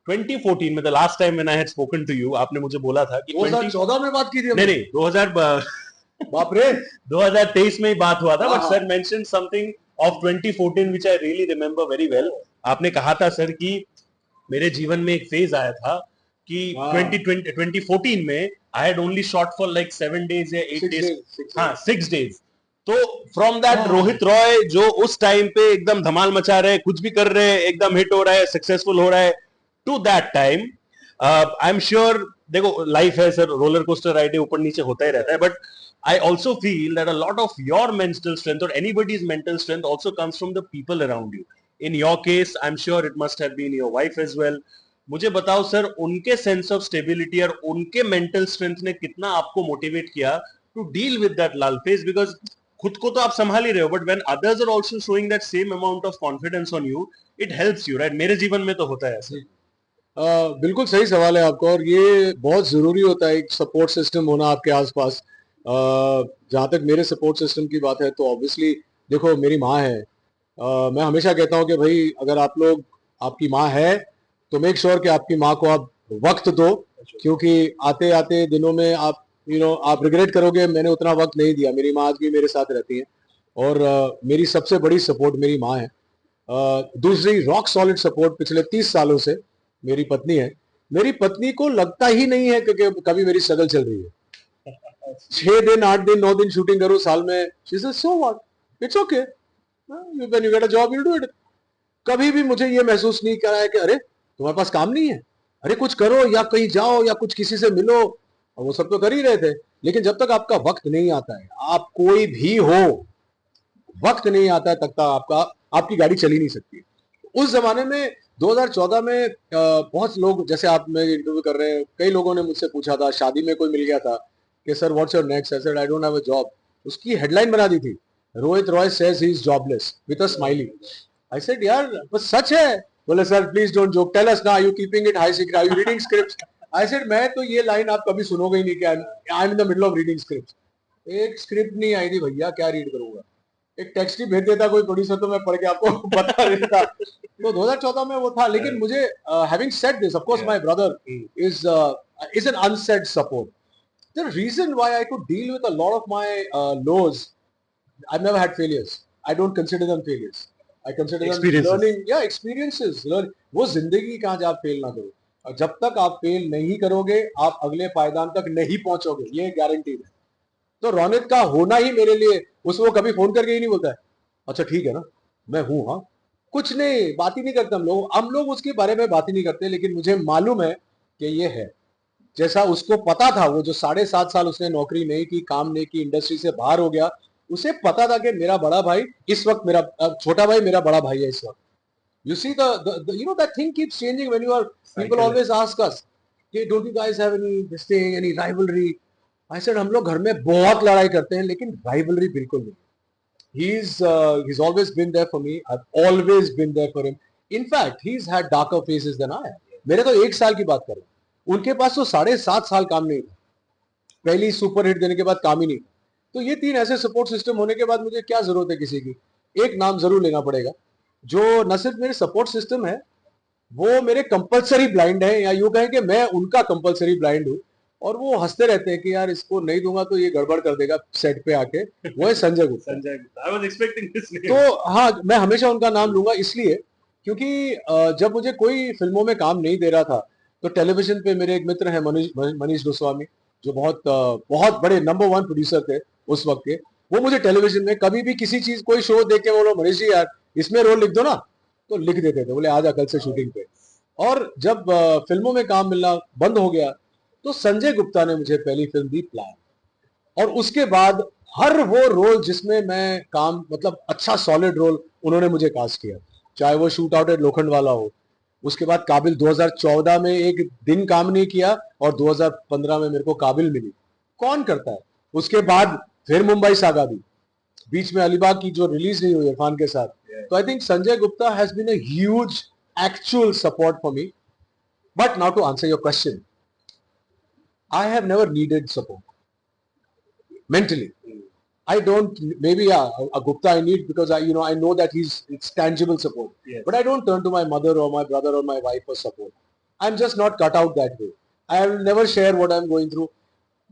2014 में the last time when I had spoken to you, आपने मुझे बोला था कि 2014 में बात की थी। नहीं 2000 बाप रे 2023 में ही बात हुआ था, but sir mention something of 2014 which I really remember very well. आपने कहा था सर कि मेरे जीवन में एक फेज आया था कि 2014 में I had only shot for like 7 days या 8 days, हाँ 6 days। तो फ्रॉम दैट रोहित रॉय जो उस टाइम पे एकदम धमाल मचा रहे, कुछ भी कर रहे, एकदम हिट हो रहा है, सक्सेसफुल हो रहा है, to that time I am sure, देखो लाइफ है सर, रोलर कोस्टर राइड है, ऊपर नीचे होता ही रहता है, but I also feel that a lot of your mental strength or anybody's mental strength also comes from the people around you. In your case, I'm sure it must have been your wife as well. मुझे बताओ sir, उनके sense of stability और उनके mental strength ने कितना आपको motivate किया to deal with that lull phase? Because खुद को तो आप संभाल ही रहे हो, but when others are also showing that same amount of confidence on you, it helps you, right? मेरे जीवन में तो होता है ऐसा। बिल्कुल सही सवाल है आपका, और ये बहुत जरूरी होता है एक सपोर्ट सिस्टम होना आपके आसपास। जहाँ तक मेरे सपोर्ट सिस्टम की बात है तो ऑब्वियसली देखो मेरी माँ है। मैं हमेशा कहता हूँ कि भाई अगर आप लोग, आपकी माँ है तो मेक श्योर कि आपकी माँ को आप वक्त दो, क्योंकि आते आते दिनों में आप आप रिग्रेट करोगे मैंने उतना वक्त नहीं दिया। मेरी माँ आज भी मेरे साथ रहती है, और मेरी सबसे बड़ी सपोर्ट मेरी माँ है। दूसरी रॉक सॉलिड सपोर्ट पिछले 30 सालों से मेरी पत्नी है। मेरी पत्नी को लगता ही नहीं है कि कभी मेरी स्ट्रगल चल रही है। 6 दिन 8 दिन 9 दिन शूटिंग करूं साल में, she said so what, it's okay, when you get a job you do it. कभी भी मुझे ये महसूस नहीं करा है कि अरे तुम्हारे पास काम नहीं है, अरे कुछ करो या कहीं जाओ या कुछ किसी से मिलो, और वो सब तो कर ही रहे थे। लेकिन जब तक आपका वक्त नहीं आता है, आप कोई भी हो, वक्त नहीं आता है तब तक आपका आपकी गाड़ी चल ही नहीं सकती। उस जमाने में 2014 में बहुत लोग, जैसे आप में इंटरव्यू कर रहे हैं, कई लोगों ने मुझसे पूछा था, शादी में कोई मिल गया था कि sir what's your next, I said I don't have a job. उसकी हेडलाइन बना दी थी, Rohit Roy says he is jobless with a smiley. I said यार बस सच है। बोले sir please don't joke, tell us now, are you keeping it high secret, are you reading scripts? I said मैं तो ये लाइन आप कभी सुनोगे ही नहीं कि I am in the middle of reading scripts. एक स्क्रिप्ट नहीं आई थी भैया, क्या रीड करूंगा, एक टेक्स्ट ही भेज देता कोई प्रोड्यूसर तो मैं पढ़ के आपको बता देता। तो 2014 में वो था। लेकिन मुझे having said this, of course my brother is an unsaid support. The reason why I could deal with a lot of my lows, I've never had failures. I don't consider them failures. I consider them Experiences. learning, yeah, experiences. Learn. वो जिंदगी कहाँ जब आप fail ना करो, और जब तक आप फेल नहीं करोगे आप अगले पायदान तक नहीं पहुंचोगे, ये गारंटी है। तो रौनक का होना ही मेरे लिए, उसको कभी फोन करके ही नहीं बोलता है अच्छा ठीक है ना मैं हूं, हाँ कुछ नहीं, बात ही नहीं करते हम लोग उसके बारे में बात ही नहीं करते। लेकिन मुझे मालूम है कि ये है, जैसा उसको पता था, वो जो 7.5 साल उसने नौकरी नहीं की, काम नहीं की, इंडस्ट्री से बाहर हो गया, उसे पता था कि मेरा बड़ा भाई इस वक्त, मेरा छोटा भाई मेरा बड़ा भाई है इस वक्त। You see the you know that thing keeps changing when you are, people always ask us कि don't you guys have any this thing, any rivalry? I said हम लोग घर में बहुत लड़ाई करते हैं लेकिन rivalry बिल्कुल नहीं। He's always been there for me. I've always been there for him. In fact, he's had darker phases than I have. मेरे तो 1 साल की बात कर रहा हूँ, उनके पास तो 7.5 साल काम नहीं था, पहली सुपर हिट देने के बाद काम ही नहीं था। तो ये 3 ऐसे सपोर्ट सिस्टम होने के बाद मुझे क्या जरूरत है किसी की। एक नाम जरूर लेना पड़ेगा जो न सिर्फ मेरे सपोर्ट सिस्टम है, वो मेरे कंपलसरी ब्लाइंड है, या यूं कहें कि मैं उनका कंपलसरी ब्लाइंड हूँ। और वो हंसते रहते हैं कि यार इसको नहीं दूंगा तो ये गड़बड़ कर देगा सेट पे आके, वो है Sanjay Gupta. Sanjay Gupta, I was expecting this name. तो हाँ, मैं हमेशा उनका नाम लूंगा इसलिए क्योंकि जब मुझे कोई फिल्मों में काम नहीं दे रहा था तो टेलीविजन पे मेरे एक मित्र हैं मनीष गोस्वामी, जो बहुत बड़े नंबर 1 प्रोड्यूसर थे उस वक्त के। वो मुझे टेलीविजन में कभी भी किसी चीज, कोई शो देख के बोलो मनीष जी यार इसमें रोल लिख दो ना, तो लिख देते थे, बोले आजा कल से शूटिंग पे। और जब फिल्मों में काम मिलना बंद हो गया तो संजय गुप्ता ने मुझे पहली फिल्म दी प्लान, और उसके बाद हर वो रोल जिसमें मैं काम, मतलब अच्छा सॉलिड रोल, उन्होंने मुझे कास्ट किया। चाहे वो शूट आउट एट लोखंड वाला हो, उसके बाद काबिल 2014 में एक दिन काम नहीं किया और 2015 में मेरे को काबिल मिली, कौन करता है। उसके बाद फिर मुंबई सागा भी, बीच में अलीबाग की जो रिलीज नहीं हुई इरफान के साथ। तो I think Sanjay Gupta has been a huge actual support for me. But now to answer your question, I have never needed support mentally. I don't, maybe yeah, a Gupta I need because I know that it's tangible support. Yes. But I don't turn to my mother or my brother or my wife for support. I'm just not cut out that way. I will never share what I'm going through.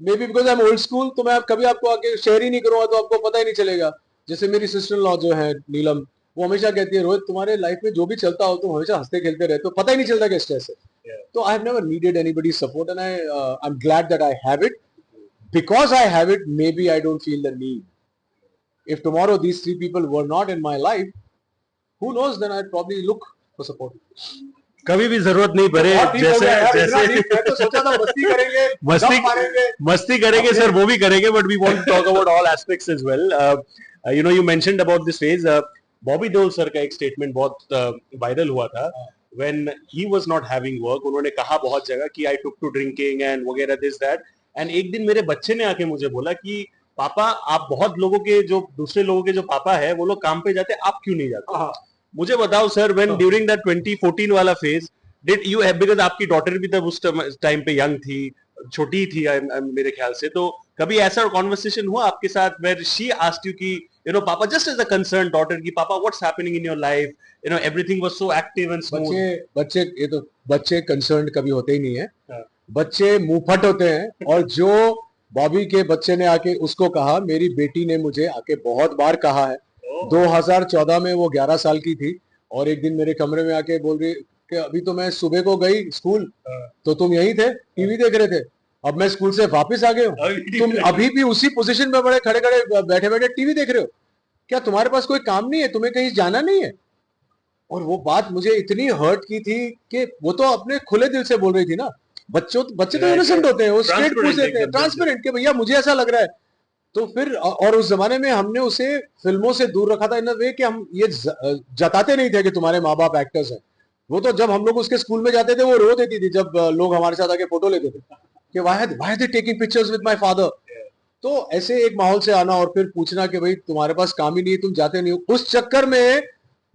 Maybe because I'm old school, तो मैं कभी आपको आके share ही नहीं करूंगा तो आपको पता ही नहीं चलेगा। जैसे मेरी सिस्टर इन लॉ जो है नीलम, वो हमेशा कहती है रोहित तुम्हारे लाइफ में जो भी चलता हो तुम हमेशा हंसते खेलते रहते हो, पता ही नहीं चलता कि स्ट्रेस है। तो I have never needed anybody support and I am glad that I have it. Because I have it, maybe I don't feel the need. If tomorrow these 3 people were not in my life, who knows, then I'd probably look for support. कभी भी जरूरत नहीं पड़े, जैसे मैं तो सोचा था मस्ती करेंगे, मस्ती करेंगे सर, वो भी करेंगे, but we want to talk about all aspects as well. You mentioned about this phase, Bobby Deol sir का एक स्टेटमेंट बहुत वायरल हुआ था when he was not having work. उन्होंने कहा बहुत जगह कि I took to drinking and वगैरह this that, and एक दिन मेरे बच्चे ने आके मुझे बोला कि पापा आप बहुत लोगों के जो दूसरे लोगों के जो पापा है वो लोग काम पे जाते, आप क्यों नहीं जाते? मुझे बताओ सर, when during that 2014 वाला phase did you have, because आपकी डॉटर भी तब उस टाइम पे यंग थी, छोटी थी मेरे ख्याल से, तो कभी ऐसा कॉन्वर्सेशन हुआ आपके साथ where she asked you कि papa, just as a concerned daughter कि पापा what's happening in your life, everything was so active and smooth? बच्चे ये तो बच्चे कंसर्न कभी होते ही नहीं है, बच्चे मुंहफट होते हैं। और जो बॉबी के बच्चे ने आके उसको कहा, मेरी बेटी ने मुझे आके बहुत बार कहा है। 2014 में वो 11 साल की थी और एक दिन मेरे कमरे में आके बोल रही कि अभी तो मैं सुबह को गई स्कूल तो तुम यहीं थे, टीवी देख रहे थे, अब मैं स्कूल से वापस आ गए हूँ, तुम अभी भी उसी पोजीशन में बड़े खड़े खड़े बैठे बैठे टीवी देख रहे हो। क्या तुम्हारे पास कोई काम नहीं है, तुम्हें कहीं जाना नहीं है? और वो बात मुझे इतनी हर्ट की थी कि वो तो अपने खुले दिल से बोल रही थी ना। बच्चे तो इनोसेंट होते हैं, वो स्ट्रेट पूछ देते हैं, ट्रांसपेरेंट, कि भैया मुझे ऐसा लग रहा है। तो फिर और उस जमाने में हमने उसे फिल्मों से दूर रखा था इन वे कि हम ये जताते नहीं थे कि तुम्हारे माँ बाप एक्टर्स हैं। वो तो जब हम लोग उसके स्कूल में जाते थे वो रो देती थी जब लोग हमारे साथ आके फोटो लेते थे कि why they taking pictures with my father. तो ऐसे एक माहौल से आना और फिर पूछना कि भाई तुम्हारे पास काम ही नहीं है, तुम जाते नहीं हो, उस चक्कर में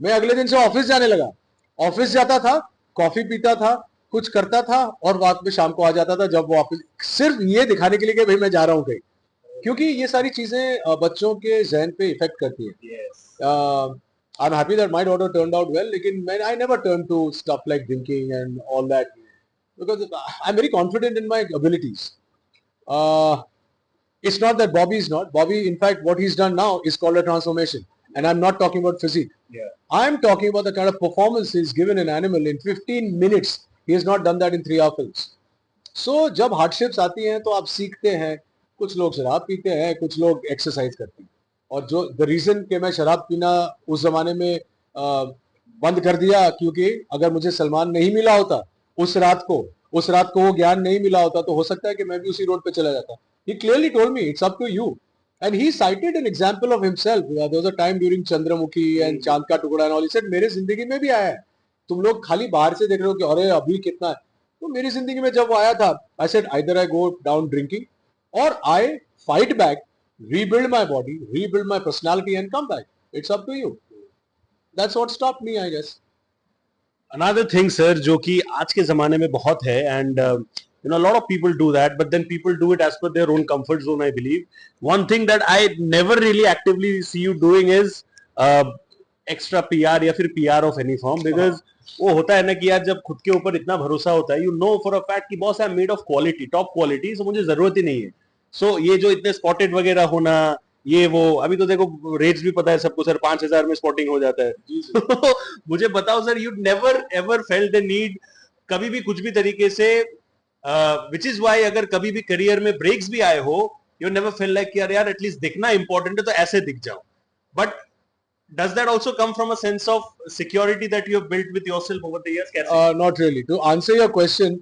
मैं अगले दिन से ऑफिस जाने लगा। ऑफिस जाता था, कॉफी पीता था, कुछ करता था और बाद में शाम को आ जाता था जब वो ऑफिस, सिर्फ ये दिखाने के लिए कि भाई मैं जा रहा हूँ कहीं। क्योंकि ये सारी चीजें बच्चों के जहन पे इफेक्ट करती है। I am happy that my daughter turned out well, लेकिन मैं I never turn to stuff like drinking and all that because I am very confident in my abilities. It's not that Bobby is not. Bobby, in fact, what he's done now is called a transformation. And I'm not talking about physique. Yeah. I'm talking about the kind of performance he's given an animal in 15 minutes. He has not done that in 3 hour films. So, जब hardships आती हैं तो आप सीखते हैं. कुछ लोग शराब पीते हैं, कुछ लोग एक्सरसाइज करते हैं. और जो द रीजन कि मैं शराब पीना उस जमाने में बंद कर दिया, क्योंकि अगर मुझे सलमान नहीं मिला होता उस रात को वो ज्ञान नहीं मिला होता, तो हो सकता है कि मैं भी उसी रोड पे चला जाता. He clearly told me it's up to you, and he cited an example of himself. There was a time during Chandramukhi and Chand Ka Tukda and all. He said मेरे जिंदगी में भी आया है. तुम लोग खाली बाहर से देख रहे हो कि अरे अभी कितना है, तो मेरी जिंदगी में जब वो आया था, I said either I go down drinking or I fight back, rebuild my body, rebuild my personality and come back. It's up to you. That's what stopped me, I guess. Another thing, sir, जो कि आज के जमाने में बहुत है, and a lot of people do that, but then people do it as per their own comfort zone, I believe. One thing that I never really actively see you doing is extra PR या फिर PR of any form, because वो होता है ना कि यार जब खुद के ऊपर इतना भरोसा होता है, you know for a fact कि boss I am made of quality, top quality, so मुझे जरूरत ही नहीं है. सो ये जो इतने स्पॉटेड वगैरह होना, ये वो, अभी तो देखो रेट्स भी पता है सबको सर, 5,000 में स्पॉटिंग हो जाता है. तो मुझे बताओ sir, you never ever felt the need कभी भी कुछ भी तरीके से, विच इज वाई अगर कभी भी करियर में ब्रेक्स भी आए हो, यू नेवर फेल लाइक यार एटलीस्ट दिखना इंपॉर्टेंट है तो ऐसे दिख जाओ. But does that also come from a sense of security that you have built with yourself over the years? Not really. To answer your question,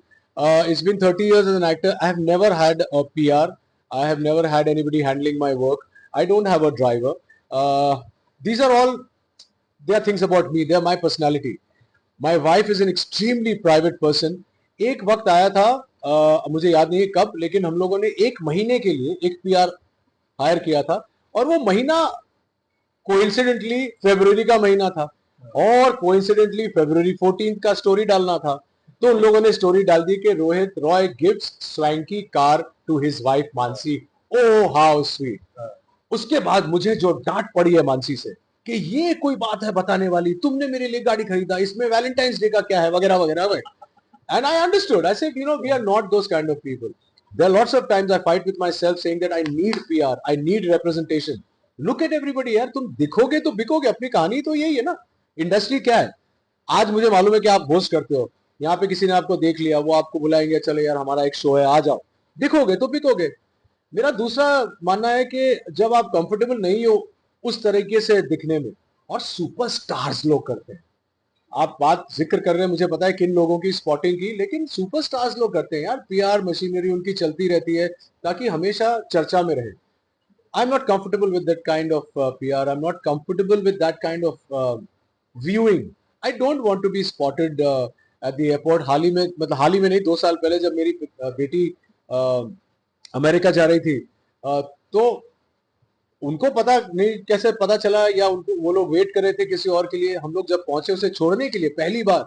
it's been 30 years as an actor. I have never had a PR. I have never had anybody handling my work. I don't have a driver. These are all, they are things about me. They are my personality. My wife is an extremely private person. एक वक्त आया था, मुझे याद नहीं कब, लेकिन हम लोगों ने 1 महीने के लिए एक PR हायर किया था, और वो महीना कोइंसिडेंटली फरवरी का महीना था, और कोइंसिडेंटली फरवरी 14 का स्टोरी डालना था. तो उन लोगों ने स्टोरी डाल दी कि Rohit Roy gives swanky car to his wife Mansi. Oh how sweet. उसके बाद मुझे जो डांट पड़ी है मानसी से कि ये कोई बात है बताने वाली, तुमने मेरे लिए गाड़ी खरीदा, इसमें वैलेंटाइंस डे का क्या है, वगैरह वगैरह. And I understood. I said, we are not those kind of people. There are lots of times I fight with myself saying that I need PR, I need representation. Look at everybody यार, तुम दिखोगे तो बिकोगे. अपनी कहानी तो यही है ना. Industry क्या है? आज मुझे मालूम है कि आप होस्ट करते हो, यहाँ पे किसी ने आपको देख लिया, वो आपको बुलाएंगे, चलो यार हमारा एक शो है, आ जाओ. दिखोगे तो बिकोगे. मेरा दूसरा मानना है कि जब आप कंफर्टेबल नहीं हो उस तरीके से दिखने में, और सुपरस्टार्स लोग करते हैं. आप बात जिक्र कर रहे हैं, मुझे पता है किन लोगों की स्पॉटिंग की, लेकिन सुपरस्टार्स लोग करते हैं यार. पीआर मशीनरी उनकी चलती रहती है ताकि हमेशा चर्चा में रहे. I am not comfortable with that kind of PR. I am not comfortable with that kind of viewing. I don't want to be spotted at the airport. हाल ही में, मतलब हाल ही में नहीं, 2 साल पहले जब मेरी बेटी अमेरिका जा रही थी, तो उनको पता नहीं कैसे पता चला, या उनको, वो लोग वेट कर रहे थे किसी और के लिए. हम लोग जब पहुंचे उसे छोड़ने के लिए पहली बार,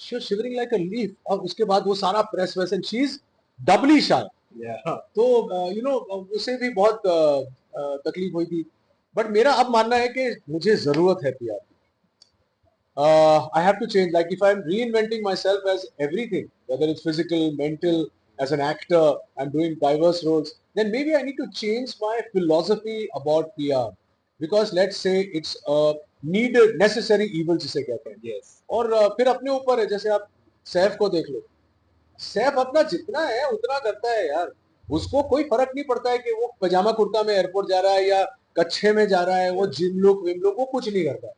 she was shivering like a leaf. और उसके बाद वो सारा प्रेस वेस, and she is doubly shy. तो उसे भी बहुत तकलीफ हुई थी. बट मेरा अब मानना है कि मुझे जरूरत है PR. I have to change. Like if I'm reinventing myself as everything, whether it's physical, mental, as an actor, I'm doing diverse roles, then maybe I need to change my philosophy about PR. Because let's say it's a needed, necessary evil जिसे कहते हैं. Yes. और फिर अपने ऊपर है. जैसे आप सैफ को देख लो, सैफ अपना जितना है उतना करता है यार. उसको कोई फर्क नहीं पड़ता है कि वो पजामा कुर्ता में एयरपोर्ट जा रहा है या कच्छे में जा रहा है, वो जिम लुक विम लुक वो कुछ नहीं करता है।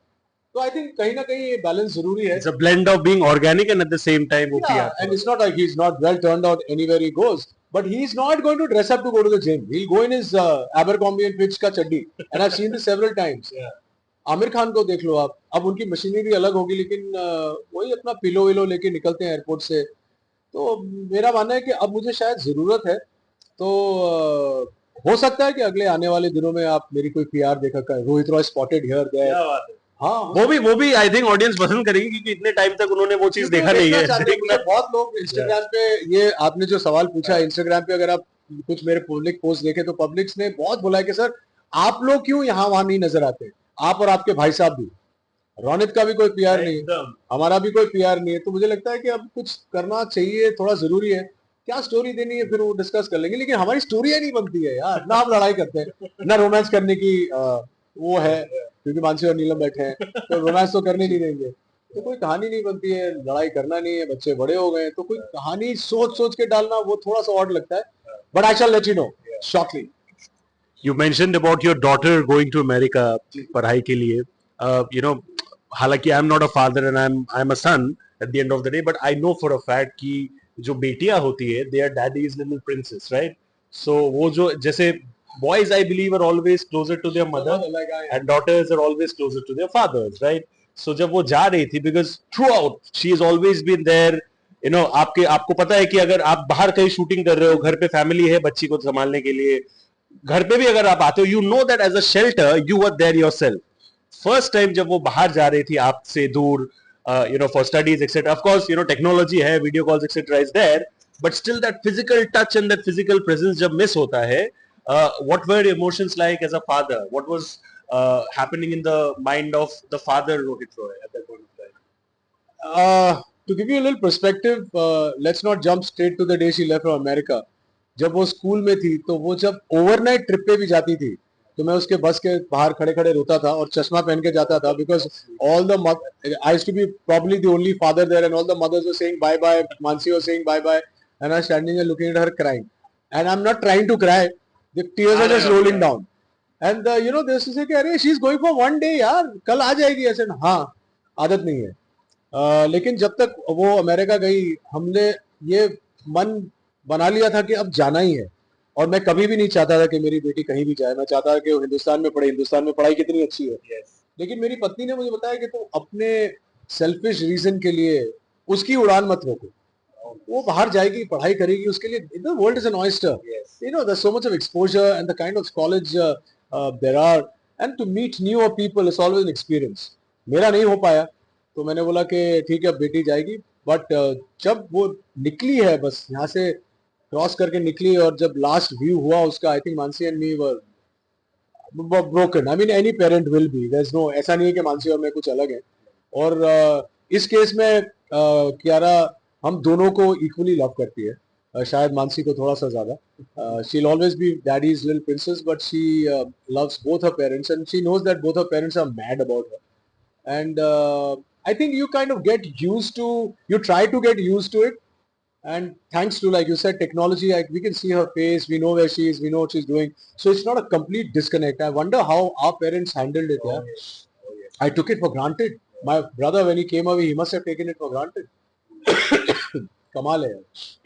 तो आई थिंक कहीं ना कहीं ये बैलेंस जरूरी है। It's a blend of being organic and at the same time वो Yeah, PR and थोड़ा it's not like he's not well turned out anywhere he goes, but he's not going to dress up to go to the gym. He'll go in his Abercrombie and Fitch का चड्डी, and I've seen this several times. Yeah. Aamir Khan को देख लो आप, अब उनकी machinery अलग होगी, लेकिन वही अपना पिलो विलो लेके निकलते हैं एयरपोर्ट से। तो मेरा मानना है कि अब मुझे शायद जरूरत है, तो हो सकता है कि अगले आने वाले दिनों में आप मेरी कोई पीआर देखा कर, Rohit Roy spotted here there. क्या बात है। हाँ, वो भी आई थिंक ऑडियंस पसंद करेगी क्योंकि इतने टाइम तक उन्होंने वो चीज देखा नहीं है। मुझे बहुत लोग इंस्टाग्राम पे, ये आपने जो सवाल पूछा इंस्टाग्राम पे, अगर आप कुछ मेरे पब्लिक पोस्ट देखे तो पब्लिक्स ने बहुत बोला है कि सर आप लोग क्यों यहाँ वहां नहीं नजर आते, आप और आपके भाई साहब भी। रोनित का भी कोई पीआर नहीं है, हमारा भी कोई पीआर नहीं है, तो मुझे लगता है कि अब कुछ करना चाहिए, थोड़ा जरूरी है। क्या स्टोरी देनी है फिर वो डिस्कस कर लेंगे, लेकिन हमारी स्टोरी नहीं बनती है यार, ना हम लड़ाई करते हैं ना रोमांस करने की वो है, क्योंकि मानसी और नीलम बैठे हैं तो रोमांस तो करने नहीं देंगे। तो कोई कहानी नहीं बनती है, लड़ाई करना नहीं है, बच्चे बड़े हो गए, तो कोई कहानी सोच सोच के डालना वो थोड़ा सा ऑड लगता है। But I shall let you know shortly. You mentioned about your daughter going to America पढ़ाई के लिए, you know, हालांकि I am not a father and I am a son at the end of the day, but I know for a fact कि जो बेटियां होती है they are daddy's little princess, right? So वो जो जैसे boys I believe are always closer to their mother and daughters are always closer to their fathers, right? So जब वो जा रही थी, because throughout she has always been there, you know, आपको पता है कि अगर आप बाहर कहीं शूटिंग कर रहे हो, घर पे फैमिली है बच्ची को संभालने के लिए, घर पे भी अगर आप आते हो, you know that as a shelter you are there yourself. First time जब वो बाहर जा रही थी आपसे दूर, you know, for studies etcetera, of course you know technology है, video calls etcetera is there, but still that physical touch and that physical presence जब मिस होता है, what were your emotions like as a father? What was happening in the mind of the father Rohit Roy at that point of time? To give you a little perspective, let's not jump straight to the day she left from America. जब वो school में थी, तो वो जब overnight trip पे भी जाती थी, तो मैं उसके बस के बाहर खड़े खड़े रोता था और चश्मा पहन के जाता था, because all the I used to be probably the only father there, and all the mothers were saying bye bye, Mansi was saying bye bye, and I was standing there looking at her crying, and I'm not trying to cry, the tears are just rolling down, and you know, this is कि अरे she is going for one day यार, कल आ जाएगी। ऐसे हाँ, आदत नहीं है। लेकिन जब तक वो अमेरिका गई, हमने ये मन बना लिया था कि अब जाना ही है, और मैं कभी भी नहीं चाहता था कि मेरी बेटी कहीं भी जाए, मैं चाहता था कि वो हिंदुस्तान में पढ़े, हिंदुस्तान में पढ़ाई कितनी अच्छी है। लेकिन मेरी पत्नी ने मुझे बताया कि तुम अपने सेल्फिश रीजन के लिए उसकी उड़ान मत रोको, वो बाहर जाएगी, पढ़ाई करेगी, उसके लिए the world is an oyster, you know, there's so much of exposure and the kind of college there are, and to meet newer people is always an experience. मेरा नहीं हो पाया, तो मैंने बोला कि ठीक है अब बेटी जाएगी, बट जब वो निकली है, बस यहाँ से क्रॉस करके निकली, और जब लास्ट व्यू हुआ उसका, I think Mansi and me were broken. I mean any parent will be, there is no, ऐसा नहीं है कि मानसी और मैं कुछ अलग है। और इस केस में कियारा हम दोनों को इक्वली लव करती है, शायद मानसी को थोड़ा सा ज्यादा। She will always be daddy's little princess, but she loves both her parents, and she knows that both her parents are mad about her, and I think you kind of get used to, you try to get used to it, and thanks to, like you said, technology, we can see her face, we know where she is, we know what she's doing, so it's not a complete disconnect. I wonder how our parents handled it. Yeah, I took it for granted. My brother, when he came away, he must have taken it for granted. कमाल है।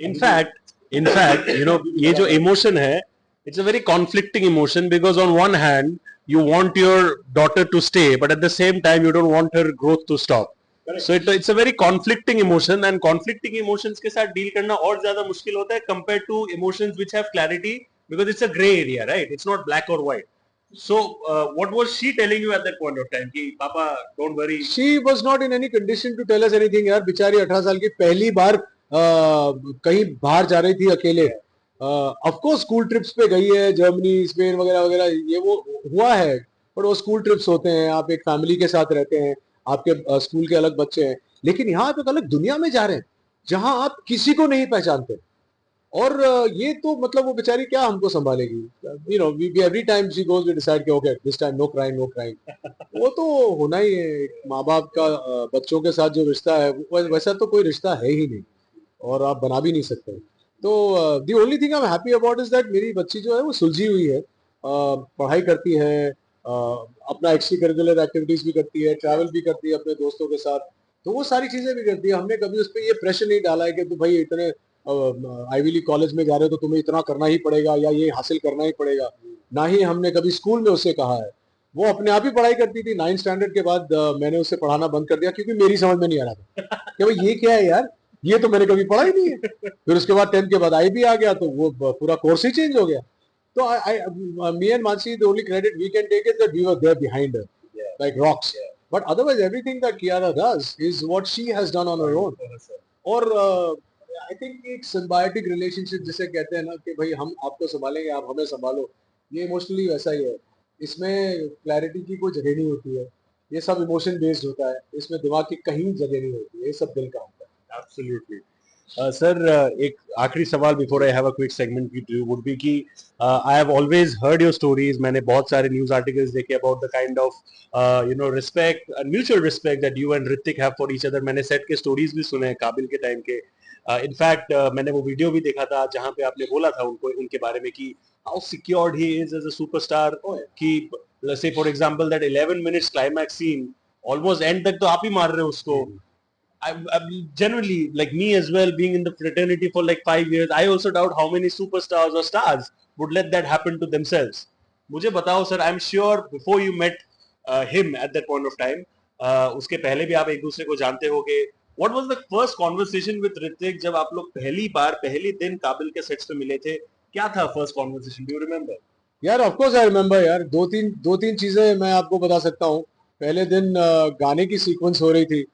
In fact, you know, ये जो emotion है, it's a very conflicting emotion, because on one hand you want your daughter to stay, but at the same time you don't want her growth to stop. So it's a very conflicting emotion, and conflicting emotions के साथ deal करना और ज़्यादा मुश्किल होता है compared to emotions which have clarity, because it's a gray area, right? It's not black or white. So what was she telling you at that point of time कि पापा don't worry? She was not in any condition to tell us anything यार, बेचारी 18 साल की, पहली बार कहीं बाहर जा रही थी अकेले। ऑफ कोर्स स्कूल ट्रिप्स पे गई है, जर्मनी, स्पेन वगैरह वगैरह, ये वो हुआ है, पर वो स्कूल ट्रिप्स होते हैं, आप एक फैमिली के साथ रहते हैं, आपके स्कूल के अलग बच्चे हैं, लेकिन यहाँ आप एक अलग दुनिया में जा रहे हैं जहां आप किसी को नहीं पहचानते। और ये तो मतलब वो बेचारी क्या हमको संभालेगी, you know, we every time she goes we decide कि okay this time no crime, no crime. वो तो होना ही है, माँ बाप का बच्चों के साथ जो रिश्ता है, वैसा तो कोई रिश्ता है ही नहीं, और आप बना भी नहीं सकते। तो the only thing I am happy about is that मेरी बच्ची जो है वो सुलझी हुई है, पढ़ाई करती है, अपना एक्स्ट्रा करिकुलर एक्टिविटीज भी करती है, ट्रैवल भी करती है अपने दोस्तों के साथ, तो वो सारी चीजें भी करती है। हमने कभी उस पर ये प्रेशर नहीं डाला है कि तो भाई इतने आईवी लीग कॉलेज में जा रहे हो तो तुम्हें इतना करना ही पड़ेगा या ये हासिल करना ही पड़ेगा। ना ही हमने कभी स्कूल में उसे कहा है। वो अपने आप ही पढ़ाई करती थी। 9th स्टैंडर्ड के बाद मैंने उसे पढ़ाना बंद कर दिया क्योंकि मेरी समझ में नहीं आ रहा था कि भाई ये क्या है यार, ये तो मैंने कभी पढ़ा ही नहीं है। फिर उसके बाद 10th के बाद आई भी आ गया तो वो पूरा कोर्स ही चेंज हो गया। तो me and Mansi, the only credit we can take is that we were there behind her, like rocks. But otherwise, everything that Kiara does is what she has done on her own. और I think एक symbiotic relationship जिसे कहते हैं ना कि भाई हम आपको संभालेंगे आप हमें संभालो, ये इमोशनली वैसा ही है। इसमें क्लैरिटी की कोई जगह नहीं होती है, ये सब इमोशन बेस्ड होता है, इसमें दिमाग की कहीं जगह नहीं होती है, ये सब दिल का होता है। एब्सोल्युटली सर, एक आखिरी सवाल before I have a quick segment with you would be कि I have always heard your stories, मैंने बहुत सारे न्यूज आर्टिकल्स देखे about the kind of you know respect and mutual respect that you and Hrithik have for each other. मैंने set के stories भी सुने हैं काबिल के टाइम के। इनफैक्ट मैंने वो वीडियो भी देखा था जहां पे आपने बोला था उनको उनके बारे में कि how secured he is as a superstar, कि let's say for example that 11 minutes climax scene almost end तक तो आप ही मार रहे हो उसको। I'm generally like me as well, being in the fraternity for like 5 years, I also doubt how many superstars or stars would let that happen to themselves. मुझे बताओ sir, I'm sure before you met him at that point of time, उसके पहले भी आप एक दूसरे को जानते होगे। What was the first conversation with Hrithik जब आप लोग पहली बार पहले दिन काबिल के सेट्स पे मिले थे? क्या था first conversation? Do you remember? यार ऑफ कोर्स आई रिमेम्बर यार, दो तीन चीजें मैं आपको बता सकता हूँ। पहले दिन गाने की सीक्वेंस हो रही थी।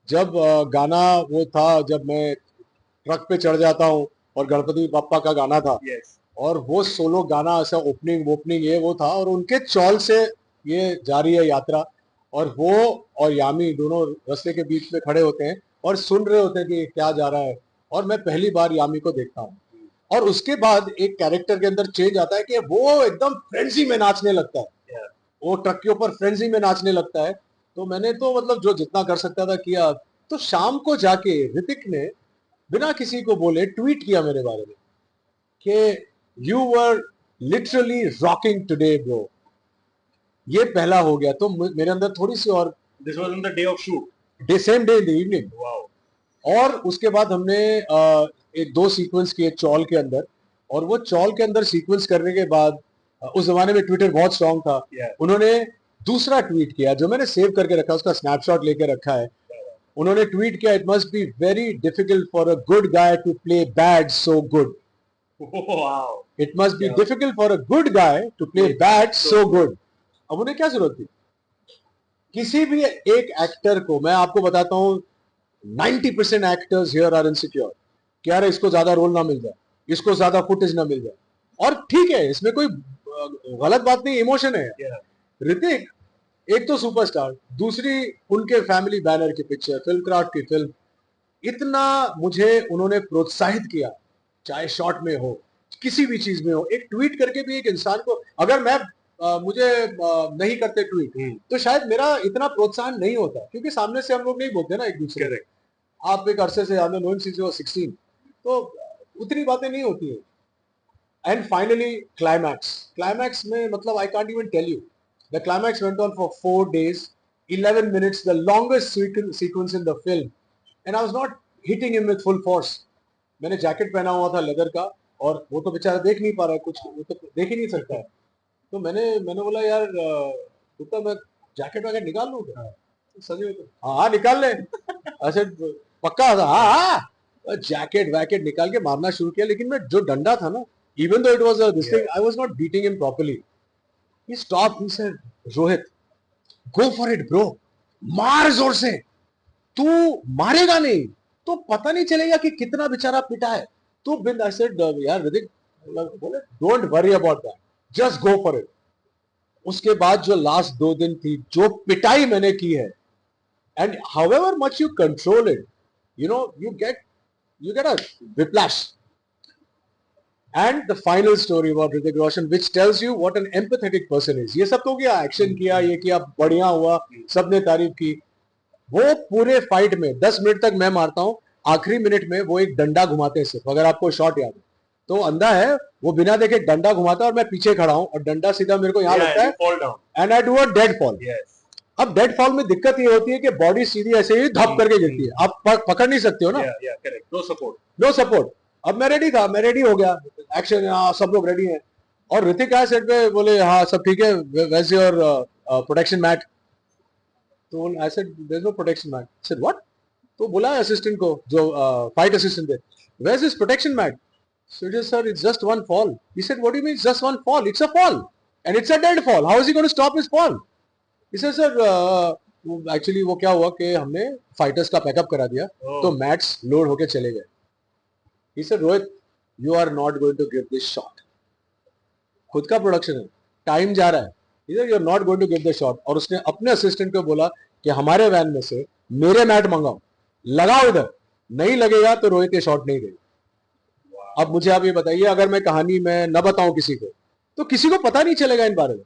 जब गाना वो था, जब मैं ट्रक पे चढ़ जाता हूँ और गणपति बप्पा का गाना था। Yes. और वो सोलो गाना ऐसा ओपनिंग ओपनिंग ये वो था और उनके चौल से ये जारी है यात्रा। और वो और यामी दोनों रास्ते के बीच में खड़े होते हैं और सुन रहे होते हैं कि क्या जा रहा है। और मैं पहली बार यामी को देखता हूँ और उसके बाद एक कैरेक्टर के अंदर चेंज आता है कि वो एकदम फ्रेंजी में नाचने लगता है। वो ट्रक के ऊपर फ्रेंजी में नाचने लगता है। तो मैंने तो मतलब जो जितना कर सकता था किया। तो शाम को जाके ऋतिक ने बिना किसी को बोले ट्वीट किया मेरे बारे में कि you were literally rocking today bro. ये पहला हो गया तो मेरे अंदर थोड़ी सी और, This was on the day of shoot. Same day in the evening. Wow. और उसके बाद हमने एक दो सीक्वेंस किए चौल के अंदर। और वो चौल के अंदर सीक्वेंस करने के बाद उस जमाने में ट्विटर बहुत स्ट्रांग था। उन्होंने दूसरा ट्वीट किया जो मैंने सेव करके रखा, उसका स्नैपशॉट लेके रखा है। उन्होंने ट्वीट किया, it must be very difficult for a good guy to play bad so good. Wow. It must be difficult for a good guy to play bad so good. अब उन्हें क्या जरूरत थी? किसी भी एक एक्टर को मैं आपको बताता हूं, 90% एक्टर्स हियर आर इनसिक्योर कि यार इसको ज्यादा रोल ना मिल जाए, इसको ज्यादा फुटेज ना मिल जाए। और ठीक है, इसमें कोई गलत बात नहीं, इमोशन है। ऋतिक एक तो सुपरस्टार, दूसरी उनके फैमिली बैनर की पिक्चर, फिल्म क्राफ्ट की फिल्म। इतना मुझे उन्होंने प्रोत्साहित किया, चाहे शॉर्ट में हो किसी भी चीज में हो। एक ट्वीट करके भी एक इंसान को, अगर मैं मुझे नहीं करते ट्वीट तो शायद मेरा इतना प्रोत्साहन नहीं होता, क्योंकि सामने से हम लोग नहीं बोलते ना एक दूसरे को। आप एक अरसे से जानते, नोइंग सिंस यू वर 16, तो उतनी बातें नहीं होती है। एंड फाइनली क्लाइमैक्स में मतलब I can't even tell you, the climax went on for 4 days, 11 minutes, the longest sequence in the film, and I was not hitting him with full force. मैंने jacket पहना हुआ था leather का और वो तो बेचारा देख नहीं पा रहा है कुछ, वो तो देख ही नहीं सकता है। तो मैंने बोला यार तो मैं जैकेट वैकेट निकाल लूं क्या? सभी हाँ निकाल ले। ऐसे पक्का था, हाँ जैकेट वैकेट निकाल के मारना शुरू किया। लेकिन मैं जो डंडा था ना, even though it was this thing, I was not beating him properly. He stop, he said Rohit go for it bro, मार जोर से, तू मारेगा नहीं तो पता नहीं चलेगा कि कितना बेचारा पिटा है। तो बिन आई सेड यार ऋतिक, बोले don't worry about that, just go for it. उसके बाद जो लास्ट 2 दिन थी, जो पिटाई मैंने की है, and however much you control it, you know you get a whiplash. And the final story about Hrithik Roshan, which tells you what an empathetic person is. ये सब तो किया, एक्शन किया, ये किया, बढ़िया हुआ, सबने तारीफ की। वो पूरे फाइट में 10 मिनट तक मैं मारता हूं, आखिरी मिनट में वो एक डंडा घुमाते हैं सिर्फ, अगर आपको शॉट याद है, तो अंधा है, वो बिना देखे डंडा घुमाता है और मैं पीछे खड़ा हूँ और डंडा सीधा मेरे को यहाँ लगता है fall down. And I do a dead fall. Yes. अब डेड फॉल में दिक्कत ये होती है कि बॉडी सीधी ऐसे ही धप करके गिरती है, आप पकड़ नहीं सकते हो ना, Yeah, correct. No support. No support. अब मैं रेडी था, मैं रेडी हो गया, एक्शन, हाँ सब लोग रेडी हैं। और ऋतिक आया सेट पे, बोले हाँ सब ठीक है, वैसे और प्रोटेक्शन मैट। तो I said there is no protection mat. Said what? तो बोला असिस्टेंट को, जो फाइट असिस्टेंट थे, where is this protection mat? So just sir, it's just one fall. He said, what do you mean it's just one fall? It's a fall. And it's a dead fall. How is he going to stop his fall? He said, sir, actually वो क्या हुआ कि हमने fighters का pack up करा दिया, तो mats load होके चले गए। He said, Rohit, you are not going to give this shot. खुद का प्रोडक्शन है, टाइम जा रहा है। He said, you are not going to give the shot. और उसने अपने असिस्टेंट को बोला कि हमारे वैन में से मेरे मैट मंगाओ, लगाओ इधर, नहीं लगेगा तो रोहित ये शॉट नहीं देगा। अब मुझे आप ये बताइए, अगर मैं कहानी में न बताऊं किसी को, तो किसी को पता नहीं चलेगा इन बारे में।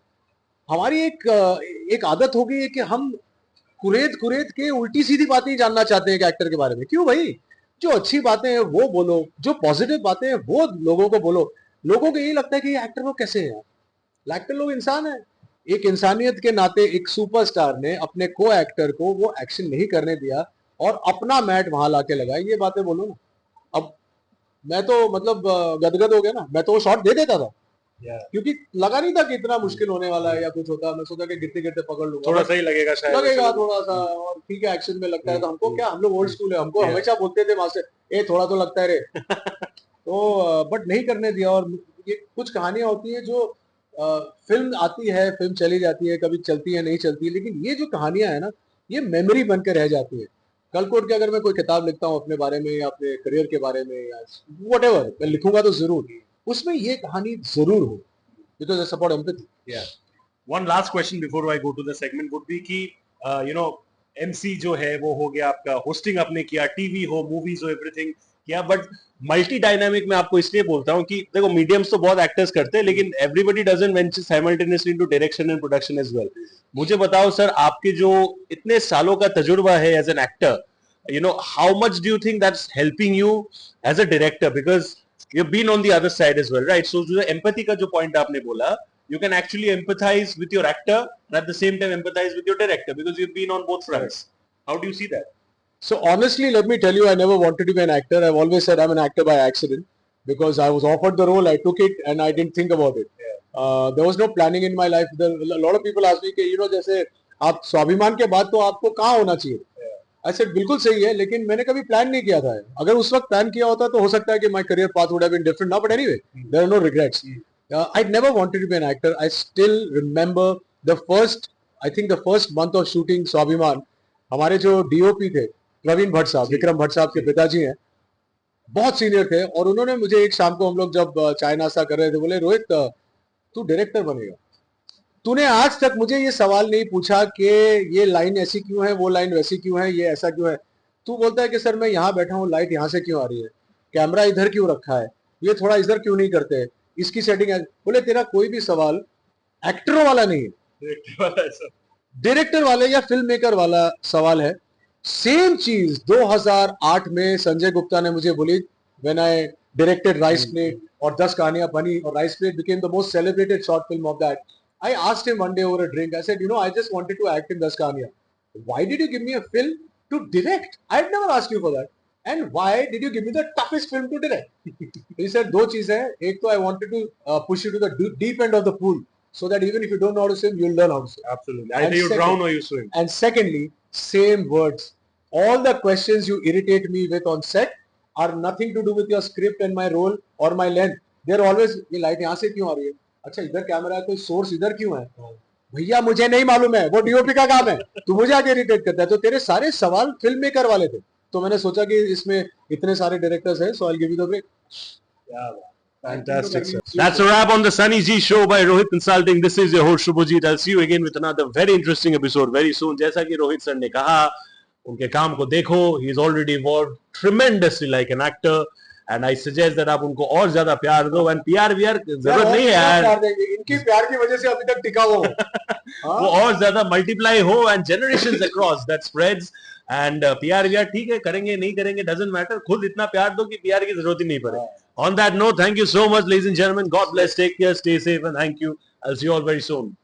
हमारी एक आदत हो गई है कि हम कुरेद कुरेद के उल्टी सीधी बातें जानना चाहते हैं कि एक्टर के बारे में। क्यों भाई? जो अच्छी बातें हैं वो बोलो, जो पॉजिटिव बातें हैं वो लोगों को बोलो। लोगों को यही लगता है कि ये एक्टर लोग कैसे हैं। एक्टर लोग इंसान है। एक इंसानियत के नाते एक सुपरस्टार ने अपने को एक्टर को वो एक्शन नहीं करने दिया और अपना मैट वहां लाके लगाया, ये बातें बोलो ना। अब मैं तो मतलब गदगद हो गया ना, मैं तो वो शॉट दे देता था, क्योंकि लगा नहीं था कि इतना मुश्किल होने वाला है या कुछ होता। मैं सोचा कि गिरते गिरते पकड़ लूंगा, थोड़ा सा ही लगेगा शायद, लगेगा थोड़ा सा, और ठीक है एक्शन में लगता है। तो हमको क्या, हम लोग ओल्ड स्कूल है, हमको हमेशा बोलते थे वहां से, ए थोड़ा तो लगता है रे। तो बट नहीं करने दिया। और ये कुछ कहानियां होती है जो फिल्म आती है, फिल्म चली जाती है, कभी चलती है नहीं चलती, लेकिन ये जो कहानियां है ना, ये मेमोरी बनकर रह जाती है। कल कोट के अगर मैं कोई किताब लिखता हूँ अपने बारे में या अपने करियर के बारे में या व्हाटएवर, मैं लिखूंगा तो जरूर उसमें ये कहानी जरूर हो, because I support empathy. Yeah. One last question before I go to the segment would be कि you know MC जो है वो हो गया आपका, होस्टिंग आपने किया, टीवी हो, मूवीज हो, एवरीथिंग किया, बट मल्टी डायनामिक में आपको इसलिए बोलता हूँ कि देखो मीडियम्स तो बहुत एक्टर्स करते हैं, लेकिन everybody doesn't venture simultaneously into direction and production as well. मुझे बताओ सर, आपके जो इतने सालों का तजुर्बा है as an actor, you know, how much do you think that's helping you as a director, because you've been on the other side as well, right? So जो empathy का जो point आपने बोला, you can actually empathize with your actor and at the same time empathize with your director because you've been on both fronts. How do you see that? So honestly, let me tell you, I never wanted to be an actor. I've always said I'm an actor by accident because I was offered the role, I took it and I didn't think about it. There was no planning in my life. A lot of people ask me कि you know, जैसे आप स्वाभिमान के बाद तो आपको कहाँ होना चाहिए? I said बिल्कुल सही है, लेकिन मैंने कभी प्लान नहीं किया था। अगर उस वक्त प्लान किया होता तो हो सकता है कि my career path would have been different now, but anyway, there are no regrets. I never wanted to be an actor. I still remember I think the first month of shooting स्वाभिमान, हमारे जो DOP थे प्रवीण भट्ट साहब, विक्रम भट्ट साहब के पिताजी हैं, बहुत सीनियर थे, और उन्होंने मुझे एक शाम को, हम लोग जब चाय नाश्ता कर रहे थे, बोले रोहित तू डायरेक्टर बनेगा। तूने आज तक मुझे ये सवाल नहीं पूछा कि ये लाइन ऐसी क्यों है, वो लाइन वैसी क्यों है, ये ऐसा क्यों है। तू बोलता है कि सर मैं यहाँ बैठा हूँ, लाइट यहाँ से क्यों आ रही है, कैमरा इधर क्यों रखा है, ये थोड़ा इधर क्यों नहीं करते, इसकी सेटिंग है। बोले तेरा कोई भी सवाल एक्टरों वाला नहीं है, डायरेक्टर वाले या फिल्म मेकर वाला सवाल है। सेम चीज 2008 में संजय गुप्ता ने मुझे बोली, when I directed rice plate और 10 कहानियां बनी, और rice plate became the most celebrated short film of that. I asked him one day over a drink. I said, you know, I just wanted to act in Das Kahaniyan. Why did you give me a film to direct? I've never asked you for that. And why did you give me the toughest film to direct? He said, दो चीज है। एक तो I wanted to push you to the deep end of the pool, so that even if you don't know how to swim, you'll learn how to swim. Absolutely. Either you drown or you swim. And secondly, same words. All the questions you irritate me with on set are nothing to do with your script and my role or my length. They're always, ये light यहाँ से क्यों आ रही है, अच्छा इधर camera है, कोई सोर्स इधर क्यों है, भैया मुझे नहीं मालूम है, वो डीओपी का काम है, तू मुझे आगे इरिटेट करता है। तो तेरे सारे सवाल फिल्म मेकर वाले थे। तो मैंने सोचा कि इसमें इतने सारे डायरेक्टर्स हैं, so I will give you the break. Fantastic, sir. That's a wrap on the Sunny G Show by Rohit Consulting. This is your host Shubhajit. I'll see you again with another very interesting episode very soon. जैसा कि Rohit sir ने कहा, उनके काम को देखो, he is already evolved tremendously like an actor. And I suggest that आप उनको और ज्यादा प्यार दो, and प्यार जरूरत नहीं है यार, इनकी प्यार की वजह से अभी तक टिका हुआ वो और ज्यादा मल्टीप्लाई हो and generations across that spreads. And प्यार ठीक है, करेंगे नहीं करेंगे doesn't matter, खुद इतना प्यार दो कि प्यार की जरूरत ही नहीं पड़े। On that note, thank you so much, ladies and gentlemen. God bless. Take care. Stay safe, and thank you. I'll see you all very soon.